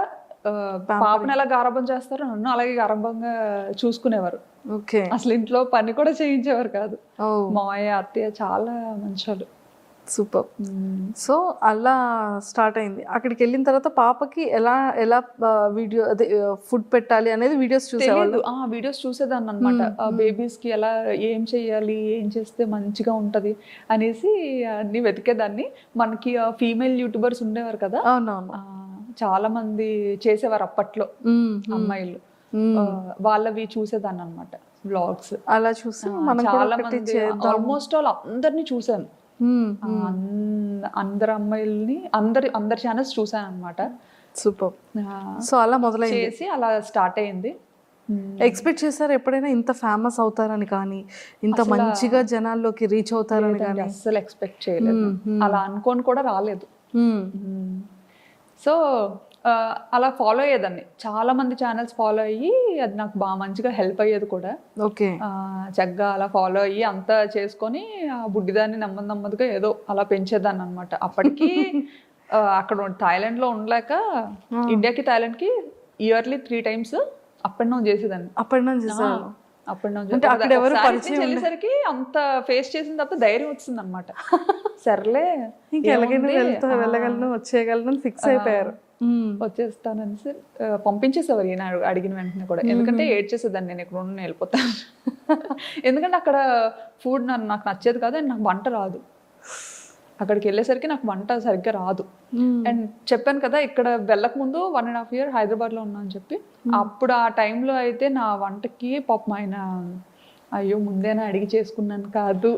[SPEAKER 3] పాపను ఎలా గారాబం చేస్తారో నన్ను అలాగే గారాబంగా చూసుకునేవారు.
[SPEAKER 2] ఓకే,
[SPEAKER 3] అసలు ఇంట్లో పని కూడా చేయించేవారు కాదు. మావయ్య అత్తయ్య చాలా మంచోళ్ళు.
[SPEAKER 2] సూపర్. సో అలా స్టార్ట్ అయింది. అక్కడికి వెళ్ళిన తర్వాత పాపకి ఎలా ఎలా వీడియో అదే ఫుడ్ పెట్టాలి అనేది వీడియోస్ చూసేవాళ్ళు.
[SPEAKER 3] వీడియోస్ చూసేదాన్ని అనమాట, బేబీస్ కి ఎలా ఏం చేయాలి, ఏం చేస్తే మంచిగా ఉంటది అనేసి అన్ని వెతికేదాన్ని. మనకి ఫీమేల్ యూట్యూబర్స్ ఉండేవారు కదా,
[SPEAKER 2] అవునవును,
[SPEAKER 3] చాలా మంది చేసేవారు అప్పట్లో అమ్మాయిలు, వాళ్ళవి చూసేదాన్ని అనమాట వ్లాగ్స్.
[SPEAKER 2] అలా చూసి
[SPEAKER 3] చాలా మంది ఆల్మోస్ట్ ఆల్ అందరినీ చూసాను, అందరు అమ్మాయిల్ని అందరి ఛానల్స్ చూసాను అనమాట.
[SPEAKER 2] సూపర్. సో అలా మొదలైంది,
[SPEAKER 3] చేసి అలా స్టార్ట్ అయింది.
[SPEAKER 2] ఎక్స్పెక్ట్ చేశారు ఎప్పుడైనా ఇంత ఫేమస్ అవుతారని కానీ, ఇంత మంచిగా జనాల్లోకి రీచ్ అవుతారని కానీ?
[SPEAKER 3] అస్సలు ఎక్స్పెక్ట్ చేయలేదు, అలా అనుకోని కూడా రాలేదు. సో అలా ఫాలో అయ్యేదాన్ని, చాలా మంది ఛానల్స్ ఫాలో అయ్యి అది నాకు బాగా మంచిగా హెల్ప్ అయ్యేది కూడా.
[SPEAKER 2] ఓకే,
[SPEAKER 3] చక్కగా అలా ఫాలో అయ్యి అంతా చేసుకొని ఆ బుడ్డిదాన్ని నెమ్మదిగా ఏదో అలా పెంచేదాన్ని అనమాట. అప్పటికి అక్కడ థాయిలాండ్లో ఉండలేక ఇండియాకి థాయిలాండ్కి yearly 3 times up and down చేసేదాన్ని. వెళ్ళేసరికి అంత ఫేస్ చేసిన తర్వాత ధైర్యం వచ్చింది అనమాట, సర్లే
[SPEAKER 2] వెళ్ళగలను వచ్చేయగలను ఫిక్స్ అయిపోయారు.
[SPEAKER 3] వచ్చేస్తానని పంపించేసేవారు ఈయన అడిగిన వెంటనే కూడా. ఎందుకంటే ఏడ్ చేసేదాన్ని, నేను ఇక్కడ ఉన్న వెళ్ళిపోతాను. ఎందుకంటే అక్కడ ఫుడ్ నాకు నచ్చేది కాదు, అండ్ నాకు వంట రాదు. అక్కడికి వెళ్ళేసరికి నాకు వంట సరిగ్గా రాదు. అండ్ చెప్పాను కదా ఇక్కడ వెళ్ళక ముందు 1.5 years హైదరాబాద్లో ఉన్నా అని చెప్పి. అప్పుడు ఆ టైంలో అయితే నా వంటకి పాపం ఆయన అయ్యో ముందేనా అడిగి చేసుకున్నాను కాదు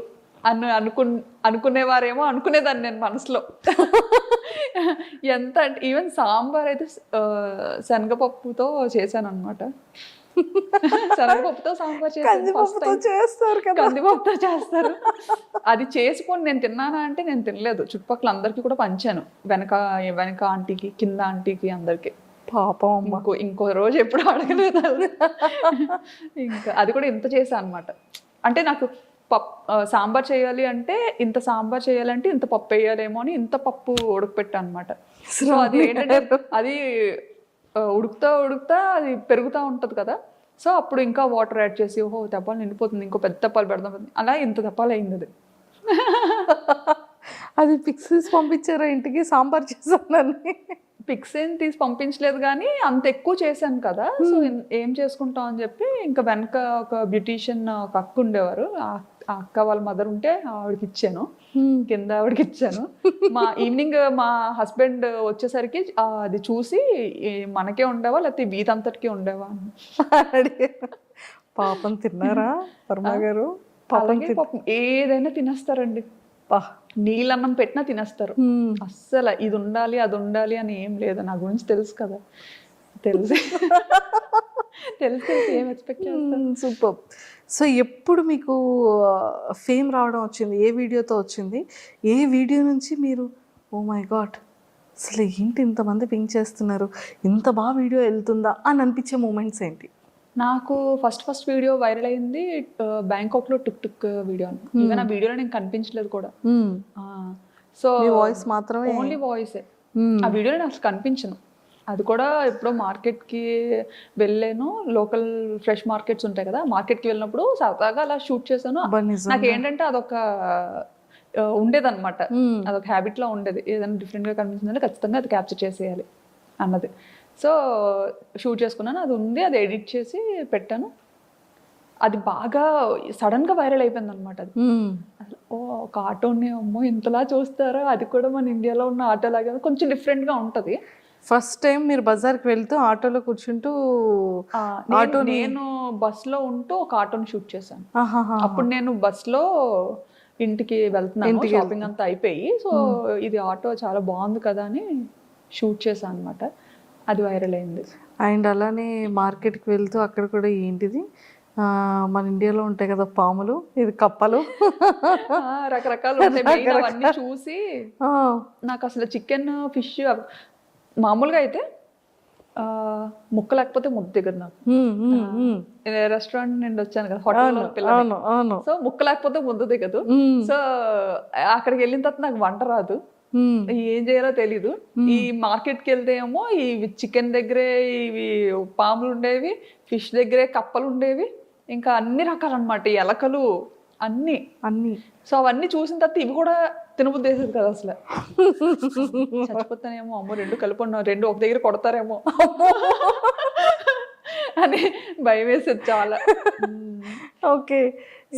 [SPEAKER 3] అనుకునేవారేమో అనుకునేదాన్ని నేను మనసులో. ఎంత అంటే ఈవెన్ సాంబార్ అయితే శనగపప్పుతో చేశాను అనమాట. శనగపప్పుతో సాంబార్ చేస్తారు, కందిపప్పుతో చేస్తారు. అది చేసుకొని నేను తిన్నానా అంటే నేను తినలేదు, చుట్టుపక్కల అందరికి కూడా పంచాను, వెనక ఆంటీకి కింద ఆంటీకి అందరికి.
[SPEAKER 2] పాపం
[SPEAKER 3] ఇంకో రోజు ఎప్పుడు అడగలేదు. ఇంకా అది కూడా ఇంత చేశాను అనమాట. అంటే నాకు సాంబార్ చేయాలి అంటే ఇంత సాంబార్ చేయాలంటే ఇంత పప్పు వేయాలేమో అని ఇంత పప్పు ఉడకపెట్టా అనమాట. సో అది ఏంటంటే అది ఉడుకుతా అది పెరుగుతూ ఉంటుంది కదా, సో అప్పుడు ఇంకా వాటర్ యాడ్ చేసి ఓహో తెప్పాలు నిండిపోతుంది, ఇంకో పెద్ద తెప్పాలు పెడదాం, అలా ఇంత తెప్పాలు అయింది అది.
[SPEAKER 2] అది పిక్స్ పంపించారా ఇంటికి సాంబార్ చేశానని?
[SPEAKER 3] పిక్స్ ఏం తీసి పంపించలేదు కానీ అంత ఎక్కువ చేశాను కదా, సో ఏం చేసుకుంటాం అని చెప్పి ఇంకా వెనక ఒక బ్యూటీషియన్ ఒక అక్క ఉండేవారు, ఆ అక్క వాళ్ళ మదర్ ఉంటే ఆవిడకి ఇచ్చాను, కింద ఆవిడకి ఇచ్చాను. ఈవినింగ్ మా హస్బెండ్ వచ్చేసరికి అది చూసి మనకే ఉండేవా లేకపోతే వీధంతటికి ఉండేవా అని
[SPEAKER 2] అడిగారు. పాపం తిన్నారా వర్మ గారు?
[SPEAKER 3] అలాగే పాపం ఏదైనా తినేస్తారండి, నీళ్ళన్నం పెట్టినా తినేస్తారు. అస్సలు ఇది ఉండాలి అది ఉండాలి అని ఏం లేదు. నా గురించి తెలుసు కదా, తెలిసి ఏం ఎక్స్పెక్ట్ చేస్తాను.
[SPEAKER 2] సూపర్. సో ఎప్పుడు మీకు ఫేమ్ రావడం వచ్చింది? ఏ వీడియోతో వచ్చింది? ఏ వీడియో నుంచి మీరు ఓ మై గాడ్ అసలు ఏంటి ఇంతమంది పింక్ చేస్తున్నారు, ఇంత బాగా వీడియో వెళ్తుందా అని అనిపించే మూమెంట్స్ ఏంటి?
[SPEAKER 3] నాకు ఫస్ట్ వీడియో వైరల్ అయింది బ్యాంకాక్లో టుక్ టుక్ వీడియో అని. ఈవెన్ ఆ వీడియోలో నేను కనిపించలేదు కూడా. సో
[SPEAKER 2] వాయిస్ మాత్రమే,
[SPEAKER 3] ఓన్లీ వాయిసే. ఆ వీడియోలో నేను అసలు కనిపించను. అది కూడా ఎప్పుడో మార్కెట్కి వెళ్ళాను, లోకల్ ఫ్రెష్ మార్కెట్స్ ఉంటాయి కదా, మార్కెట్కి వెళ్ళినప్పుడు సరదాగా అలా షూట్ చేశాను. నాకు ఏంటంటే అదొక ఉండేదన్నమాట, అదొక హ్యాబిట్లో ఉండేది, ఏదైనా డిఫరెంట్గా కనిపించిందంటే ఖచ్చితంగా అది క్యాప్చర్ చేసేయాలి అన్నది. సో షూట్ చేసుకున్నాను, అది ఉంది, అది ఎడిట్ చేసి పెట్టాను. అది బాగా సడన్గా వైరల్ అయిపోయింది అనమాట. అది అసలు ఓ ఒక ఆటోని అమ్మో ఇంతలా చూస్తారా, అది కూడా మన ఇండియాలో ఉన్న ఆటో లాగా కొంచెం డిఫరెంట్గా ఉంటుంది.
[SPEAKER 2] ఫస్ట్ టైం మీరు బజార్కి వెళ్తూ ఆటోలో కూర్చుంటూ
[SPEAKER 3] నేను బస్లో ఉంటూ ఒక ఆటోని షూట్ చేశాను. అప్పుడు నేను బస్లో ఇంటికి వెళ్తున్నాను, షాపింగ్ అంతా అయిపోయి, సో ఇది ఆటో చాలా బాగుంది కదా అని షూట్ చేశాను అనమాట. అది వైరల్ అయింది.
[SPEAKER 2] అండ్ అలానే మార్కెట్కి వెళ్తూ అక్కడ కూడా ఏంటిది మన ఇండియాలో ఉంటాయి కదా పాములు, ఇది కప్పలు,
[SPEAKER 3] రకరకాలు అవన్నీ చూసి నాకు అసలు చికెన్ ఫిష్ మామూలుగా అయితే ముక్క లేకపోతే ముద్ద దిగదు నాకు. రెస్టారెంట్ నుండి వచ్చాను కదా, హోటల్లో, సో ముక్క లేకపోతే ముద్ద దిగదు. సో అక్కడికి వెళ్ళిన తర్వాత నాకు వంట రాదు, ఏం చేయాలో తెలీదు. ఈ మార్కెట్కి వెళ్తే ఏమో ఈ చికెన్ దగ్గరే ఇవి పాములు ఉండేవి, ఫిష్ దగ్గరే కప్పలు ఉండేవి, ఇంకా అన్ని రకాలు అనమాట, ఎలకలు అన్ని. సో అవన్నీ చూసిన తర్వాత ఇవి కూడా తినబుద్ధి వేసేది కదా అసలు. చచ్చిపోతానేమో, అమ్మో రెండు కలిపి ఉన్నాం, రెండు ఒక దగ్గర కొడతారేమో అని భయం వేసేది చాలా.
[SPEAKER 2] ఓకే.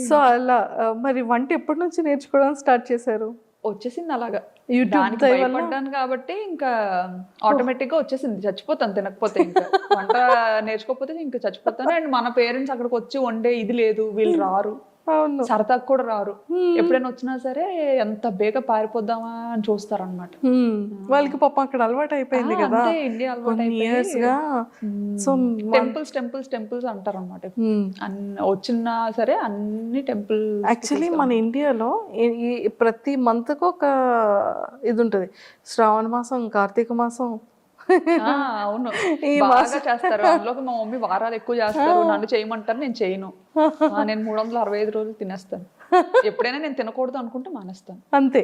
[SPEAKER 2] సో అలా మరి వంట ఎప్పటి నుంచి నేర్చుకోవడం స్టార్ట్ చేశారు?
[SPEAKER 3] వచ్చేసింది అలాగా, యూట్యూబ్ భయపడ్డాను కాబట్టి ఇంకా ఆటోమేటిక్ గా వచ్చేసింది. చచ్చిపోతాను తినకపోతే, ఇంకా వంట నేర్చుకోకపోతే ఇంకా చచ్చిపోతాను. అండ్ మన పేరెంట్స్ అక్కడికి వచ్చి వండే ఇది లేదు, వీళ్ళు రారు, సరదాకు కూడా రారు. ఎప్పుడైనా వచ్చినా సరే ఎంత బేగా పారిపోద్దామా అని చూస్తారనమాట.
[SPEAKER 2] వాళ్ళకి పాపం అక్కడ అలవాటు అయిపోయింది కదా,
[SPEAKER 3] ఇండియా అలవాటు
[SPEAKER 2] సో
[SPEAKER 3] టెంపుల్స్ అంటారు అనమాట. వచ్చినా సరే అన్ని టెంపుల్.
[SPEAKER 2] యాక్చువల్లీ మన ఇండియాలో ప్రతి మంత్ కు ఒక ఇది ఉంటుంది, శ్రావణ మాసం, కార్తీక మాసం.
[SPEAKER 3] అవును, బాగా చేస్తారు. అందులోకి మా మమ్మీ వారాలు ఎక్కువ చేస్తారు, నన్ను చేయమంటారు, నేను చేయను. నేను 365 రోజులు తినేస్తాను. ఎప్పుడైనా నేను తినకూడదు అనుకుంటే మానేస్తాను, అంతే.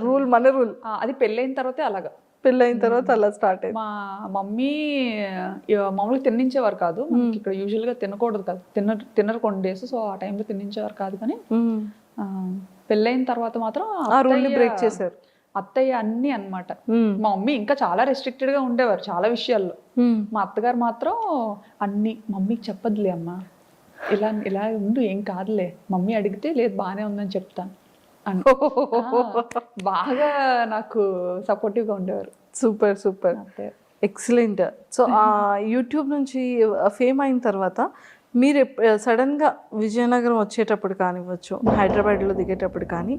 [SPEAKER 2] రూల్, మన రూల్.
[SPEAKER 3] అది పెళ్ళైన తర్వాతే అలాగా,
[SPEAKER 2] పెళ్ళైన తర్వాత అలా స్టార్ట్ అయింది.
[SPEAKER 3] మా మమ్మీ మామూలుగా తిన్నించేవారు కాదు, ఇక్కడ యూజువల్ గా తినకూడదు కదా, తినరు కొన్ని డేస్, సో ఆ టైంలో తిన్నించేవారు కాదు. కానీ పెళ్ళైన తర్వాత మాత్రం
[SPEAKER 2] ఆ రూల్ బ్రేక్ చేశారు
[SPEAKER 3] అత్తయ్య అన్ని అన్నమాట. మా మమ్మీ ఇంకా చాలా రెస్ట్రిక్టెడ్ గా ఉండేవారు చాలా విషయాల్లో. మా అత్తగారు మాత్రం అన్ని, మమ్మీకి చెప్పదులే అమ్మా, ఇలా ఉండు, ఏం కాదులే, మమ్మీ అడిగితే లేదు బాగానే ఉందని చెప్తాను అని బాగా నాకు సపోర్టివ్ గా ఉండేవారు.
[SPEAKER 2] Super, excellent. సో ఆ యూట్యూబ్ నుంచి ఫేమ్ అయిన తర్వాత మీరు సడన్గా విజయనగరం వచ్చేటప్పుడు కానివ్వచ్చు, హైదరాబాద్లో దిగేటప్పుడు కానీ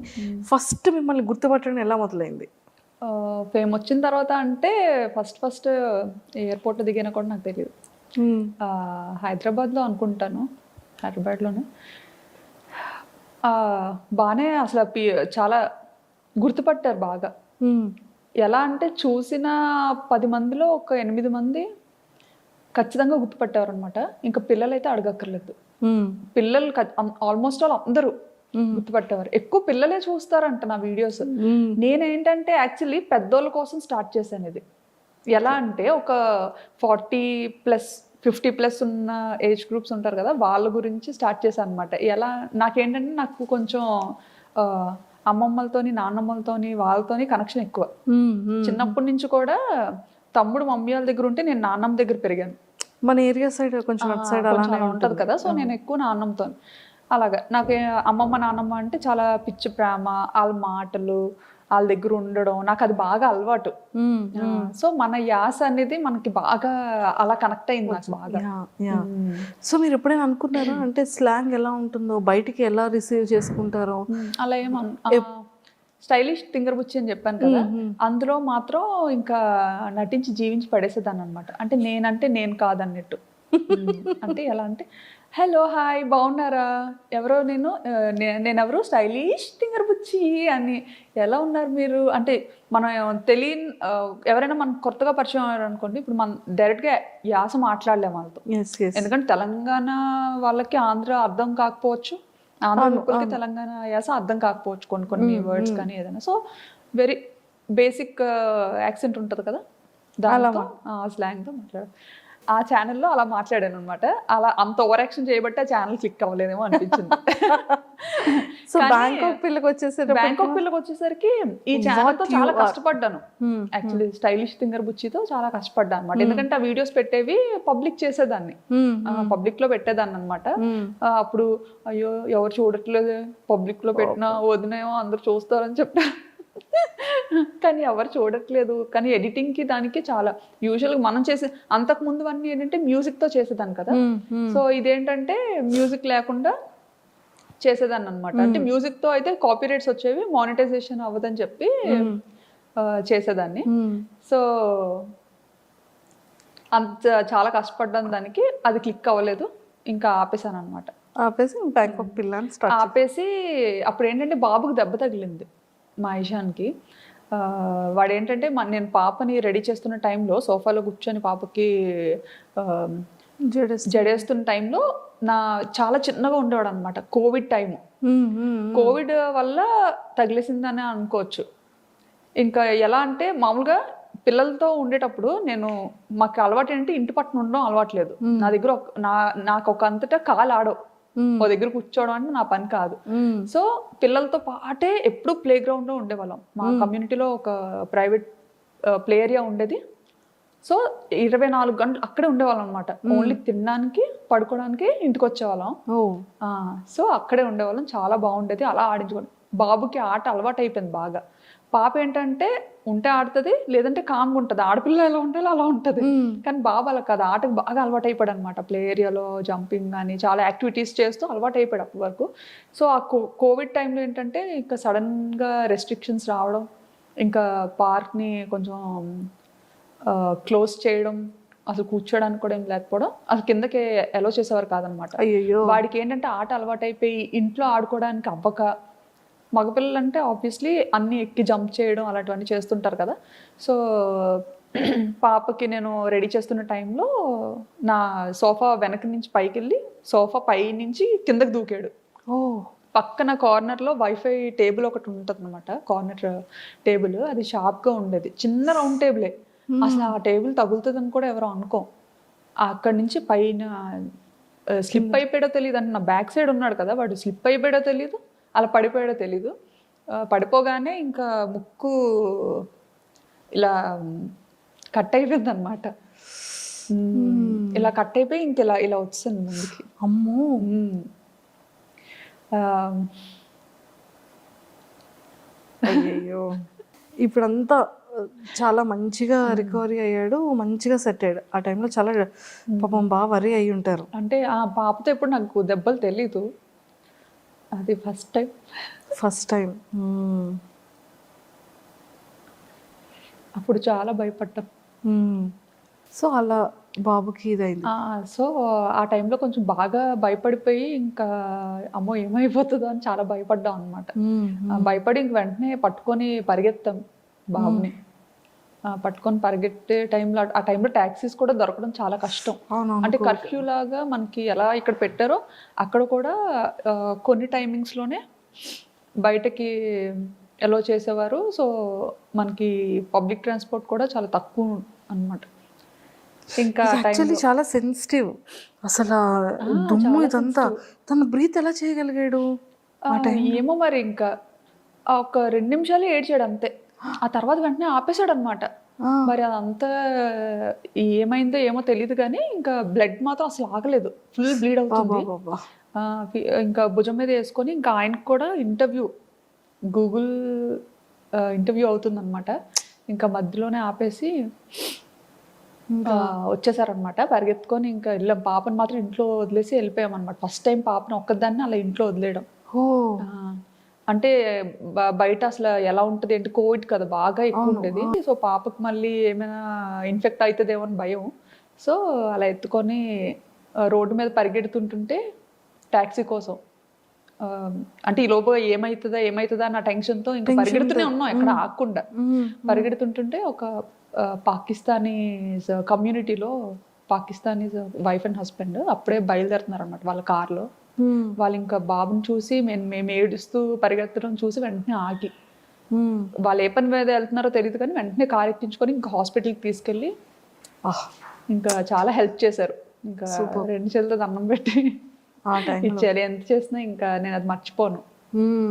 [SPEAKER 2] ఫస్ట్ మిమ్మల్ని గుర్తుపట్టడం ఎలా మొదలైంది?
[SPEAKER 3] ఫేమ్ వచ్చిన తర్వాత అంటే ఫస్ట్ ఎయిర్పోర్ట్లో దిగినా కూడా నాకు తెలియదు. హైదరాబాద్లో అనుకుంటాను, హైదరాబాద్లోనే బాగానే అసలు చాలా గుర్తుపట్టారు బాగా. ఎలా అంటే చూసిన 10 మందిలో ఒక 8 మంది ఖచ్చితంగా గుర్తుపట్టేవారు అనమాట. ఇంకా పిల్లలైతే అడగక్కర్లేదు, పిల్లలు ఆల్మోస్ట్ ఆల్ అందరూ గుర్తుపట్టేవారు. ఎక్కువ పిల్లలే చూస్తారంట నా వీడియోస్. నేనేంటంటే యాక్చువల్లీ పెద్దోళ్ళ కోసం స్టార్ట్ చేశాను ఇది. ఎలా అంటే ఒక 40+ 50+ ఉన్న ఏజ్ గ్రూప్స్ ఉంటారు కదా, వాళ్ళ గురించి స్టార్ట్ చేశాను అనమాట. ఎలా నాకేంటంటే నాకు కొంచెం ఆ, అమ్మమ్మలతోని నాన్నమ్మలతోని వాళ్ళతోని కనెక్షన్ ఎక్కువ. చిన్నప్పటి నుంచి కూడా తమ్ముడు మమ్మీ వాళ్ళ దగ్గర ఉంటే నేను నాన్నమ్మ దగ్గర పెరిగాను.
[SPEAKER 2] మన ఏరియా సైడ్ కొంచెం అటు సైడ్
[SPEAKER 3] కొంచెం
[SPEAKER 2] అలానే
[SPEAKER 3] అలా ఉంటది కదా, సో నేను ఎక్కువ నాన్నమ్మతో. అలాగా నాకు అమ్మమ్మ నాన్నమ్మ అంటే చాలా పిచ్చి ప్రేమ, వాళ్ళ మాటలు, వాళ్ళ దగ్గర ఉండడం నాకు అది బాగా అలవాటు. సో మన యాస అనేది మనకి బాగా అలా కనెక్ట్ అయింది నాకు బాగా.
[SPEAKER 2] సో మీరు ఎప్పుడైనా అనుకున్నారా అంటే స్లాంగ్ ఎలా ఉంటుందో, బయటికి ఎలా రిసీవ్ చేసుకుంటారో?
[SPEAKER 3] అలా స్టైలిష్ తింగరబుచ్చి అని చెప్పాను కదా, అందులో మాత్రం ఇంకా నటించి జీవించి పడేసేదాన్ని అనమాట. అంటే నేనంటే నేను కాదన్నట్టు. అంటే ఎలా అంటే, హలో హాయ్ బాగున్నారా, ఎవరో నేనెవరు స్టైలిష్ తింగరబుచ్చి అని, ఎలా ఉన్నారు మీరు అంటే మనం తెలియని ఎవరైనా మనకు కొత్తగా పరిచయం అయ్యారు అనుకోండి, ఇప్పుడు మనం డైరెక్ట్గా యాస మాట్లాడలేము వాళ్ళతో. ఎందుకంటే తెలంగాణ వాళ్ళకి ఆంధ్ర అర్థం కాకపోవచ్చు, ఆంధ్ర పీపుల్కి తెలంగాణ యాస అర్థం కాకపోవచ్చు కొన్ని వర్డ్స్ కానీ ఏదైనా. సో వెరీ బేసిక్ యాక్సెంట్ ఉంటుంది కదా, దాంతో స్లాంగ్తో మాట్లాడారు. ఆ ఛానల్లో అలా మాట్లాడాను అనమాట. అలా అంత ఓవర్ యాక్షన్ చేయబట్టి ఆ ఛానల్ క్లిక్ అవ్వలేదేమో అనిపించింది.
[SPEAKER 2] సో బ్యాంకాక్
[SPEAKER 3] పిల్లకి వచ్చేసరికి ఈ ఛానల్తో చాలా కష్టపడ్డాను యాక్చువల్లీ. స్టైలిష్ తింగర్ బుచ్చితో చాలా కష్టపడ్డాను అనమాట. ఎందుకంటే ఆ వీడియోస్ పెట్టేవి పబ్లిక్ చేసేదాన్ని, పబ్లిక్ లో పెట్టేదాన్ని అనమాట. అప్పుడు అయ్యో ఎవరు చూడట్లేదు, పబ్లిక్ లో పెట్టినా వదినేమో అందరు చూస్తారని చెప్పారు. కానీ ఎవరు చూడట్లేదు. కానీ ఎడిటింగ్ కి దానికి చాలా యూజువల్గా మనం చేసే అంతకు ముందు అన్నీ ఏంటంటే మ్యూజిక్ తో చేసేదాన్ని కదా. సో ఇదేంటంటే మ్యూజిక్ లేకుండా చేసేదాన్ని అనమాట. అంటే మ్యూజిక్ తో అయితే కాపీరైట్స్ వచ్చేవి, మానిటైజేషన్ అవ్వదని చెప్పి చేసేదాన్ని. సో అంత చాలా కష్టపడ్డాను దానికి, అది క్లిక్ అవ్వలేదు, ఇంకా ఆపేసాను అనమాట. ఆపేసి అప్పుడు ఏంటంటే బాబుకి దెబ్బ తగిలింది మా ఇషాన్కి. వాడు ఏంటంటే నేను పాపని రెడీ చేస్తున్న టైంలో సోఫాలో కూర్చొని పాపకి జడేస్తున్న టైంలో చాలా చిన్నగా ఉండేవాడు అనమాట. కోవిడ్ టైము, కోవిడ్ వల్ల తగిలేసిందని అనుకోవచ్చు. ఇంకా ఎలా అంటే మామూలుగా పిల్లలతో ఉండేటప్పుడు మాకు అలవాటు ఏంటంటే ఇంటి పట్టున ఉండడం అలవాట్లేదు. నా దగ్గర నాకు ఒక అంతటా కాలు ఆడవు, ఓ దగ్గర కూర్చోవడం అంటే నా పని కాదు. సో పిల్లలతో పాటే ఎప్పుడు ప్లే గ్రౌండ్ లో ఉండేవాళ్ళం. మా కమ్యూనిటీలో ఒక ప్రైవేట్ ప్లే ఏరియా ఉండేది. సో 24 గంటలు అక్కడే ఉండేవాళ్ళం అనమాట. ఓన్లీ తినడానికి పడుకోవడానికి ఇంటికి వచ్చేవాళ్ళం. సో అక్కడే ఉండేవాళ్ళం, చాలా బాగుండేది. అలా ఆడించుకోండి. బాబుకి ఆట అలవాటు అయిపోయింది బాగా. పాప ఏంటంటే ఉంటే ఆడుతుంది, లేదంటే కామ్గా ఉంటుంది. ఆడపిల్ల ఎలా ఉంటుందో అలా ఉంటుంది. కానీ బాబు అలా కాదు, ఆటకు బాగా అలవాటు అయిపోయాడు అనమాట. ప్లే ఏరియాలో జంపింగ్ కానీ చాలా యాక్టివిటీస్ చేస్తూ అలవాటు అయిపోయాడు అప్పటి వరకు. సో ఆ కోవిడ్ టైంలో ఏంటంటే ఇంకా సడన్గా రెస్ట్రిక్షన్స్ రావడం, ఇంకా పార్క్ని కొంచెం క్లోజ్ చేయడం, అసలు కూర్చోడానికి కూడా ఏం లేకపోవడం, అసలు కిందకి అలో చేసేవారు కాదనమాట. వాడికి ఏంటంటే ఆట అలవాటు అయిపోయి ఇంట్లో ఆడుకోవడానికి అవ్వక, మగపిల్లలు అంటే ఆబ్వియస్లీ అన్నీ ఎక్కి జంప్ చేయడం అలాంటివన్నీ చేస్తుంటారు కదా. సో పాపకి నేను రెడీ చేస్తున్న టైంలో నా సోఫా వెనక నుంచి పైకి వెళ్ళి సోఫా పై నుంచి కిందకి దూకాడు. పక్కన కార్నర్లో వైఫై టేబుల్ ఒకటి ఉంటుంది అనమాట, కార్నర్ టేబుల్. అది షార్ప్గా ఉండేది, చిన్న రౌండ్ టేబులే. అసలు ఆ టేబుల్ తగులుతుందని కూడా ఎవరో అనుకోం. అక్కడి నుంచి పైన స్లిప్ అయిపోయాడో తెలియదు అంటే, నా బ్యాక్ సైడ్ ఉన్నాడు కదా వాడు, స్లిప్ అయిపోయాడో తెలియదు, అలా పడిపోయాడో తెలీదు. పడిపోగానే ఇంకా ముక్కు ఇలా కట్ అయిపోయింది అనమాట. ఇలా కట్ అయిపోయి ఇంక ఇలా వచ్చింది ముందుకి.
[SPEAKER 2] అమ్మో. అయ్యయ్యో. ఇప్పుడంతా చాలా మంచిగా రికవరీ అయ్యాడు, మంచిగా సెట్ అయ్యాడు. ఆ టైంలో చాలా పాపం బాగా వరీ అయి ఉంటారు.
[SPEAKER 3] అంటే ఆ పాపతో ఎప్పుడు నాకు దెబ్బలు తెలీదు, అది ఫస్ట్ టైం. అప్పుడు చాలా భయపడ్డాం.
[SPEAKER 2] సో అలా బాబుకి ఇదైంది.
[SPEAKER 3] సో ఆ టైంలో కొంచెం బాగా భయపడిపోయి ఇంకా అమ్మో ఏమైపోతుందో అని చాలా భయపడ్డాం అనమాట. భయపడి ఇంక వెంటనే పట్టుకొని పరిగెత్తాం బాబుని. పట్టుకొని పరిగెట్టే టైంలో, ఆ టైంలో ట్యాక్సీస్ కూడా దొరకడం చాలా కష్టం. అంటే కర్ఫ్యూ లాగా మనకి ఎలా ఇక్కడ పెట్టారో అక్కడ కూడా కొన్ని టైమింగ్స్లోనే బయటకి ఎలో చేసేవారు. సో మనకి పబ్లిక్ ట్రాన్స్పోర్ట్ కూడా చాలా తక్కువ అన్నమాట. ఇంకా
[SPEAKER 2] యాక్చువల్లీ చాలా సెన్సిటివ్ అసలు ఆ దుమ్ము ఇదంతా. తన బ్రీత్ ఎలా చేయగలిగాడు?
[SPEAKER 3] ఏమో మరి ఇంకా ఆ ఒక 2 నిమిషాలు ఏడ్చాడు అంతే. ఆ తర్వాత వెంటనే ఆపేశాడు అనమాట. మరి అదంతా ఏమైందో ఏమో తెలియదు కానీ ఇంకా బ్లడ్ మాత్రం అసలు ఆగలేదు, ఫుల్ బ్లీడ్ అవుతుంది.
[SPEAKER 2] బాబా.
[SPEAKER 3] ఇంకా భుజం మీద వేసుకొని ఇంకా ఆయనకు కూడా గూగుల్ ఇంటర్వ్యూ అవుతుంది అనమాట. ఇంకా మధ్యలోనే ఆపేసి వచ్చేసారనమాట పరిగెత్తుకొని. ఇంకా వెళ్ళాం, పాపని మాత్రం ఇంట్లో వదిలేసి వెళ్ళిపోయాం అనమాట. ఫస్ట్ టైం పాపను ఒక్కదాన్ని అలా ఇంట్లో వదిలేయడం. అంటే బయట అసలు ఎలా ఉంటుంది అంటే కోవిడ్ కదా బాగా ఎక్కువ ఉండేది. సో పాపకు మళ్ళీ ఏమైనా ఇన్ఫెక్ట్ అవుతుందేమో అని భయం. సో అలా ఎత్తుకొని రోడ్డు మీద పరిగెడుతుంటుంటే టాక్సీ కోసం, అంటే ఈ లోపు ఏమవుతుందా అన్న టెన్షన్తో ఇంకా పరిగెడుతూనే ఉన్నాం ఎక్కడ ఆగకుండా. పరిగెడుతుంటుంటే ఒక పాకిస్తానీ కమ్యూనిటీలో పాకిస్తానీ వైఫ్ అండ్ హస్బెండ్ అప్పుడే బయలుదేరుతున్నారు అనమాట వాళ్ళ కార్లో. వాళ్ళు ఇంకా బాబుని చూసి మేము ఏడుస్తూ పరిగెత్తడం చూసి వెంటనే ఆగి, వాళ్ళు ఏ పని మీద వెళ్తున్నారో తెలియదు కానీ వెంటనే కార్ ఎక్కించుకొని ఇంకా హాస్పిటల్కి తీసుకెళ్ళి ఇంకా చాలా హెల్ప్ చేశారు. ఇంకా 2 చేతులతో దండం పెట్టి ఇచ్చారు. ఎంత చేసినా ఇంకా నేను అది మర్చిపోను.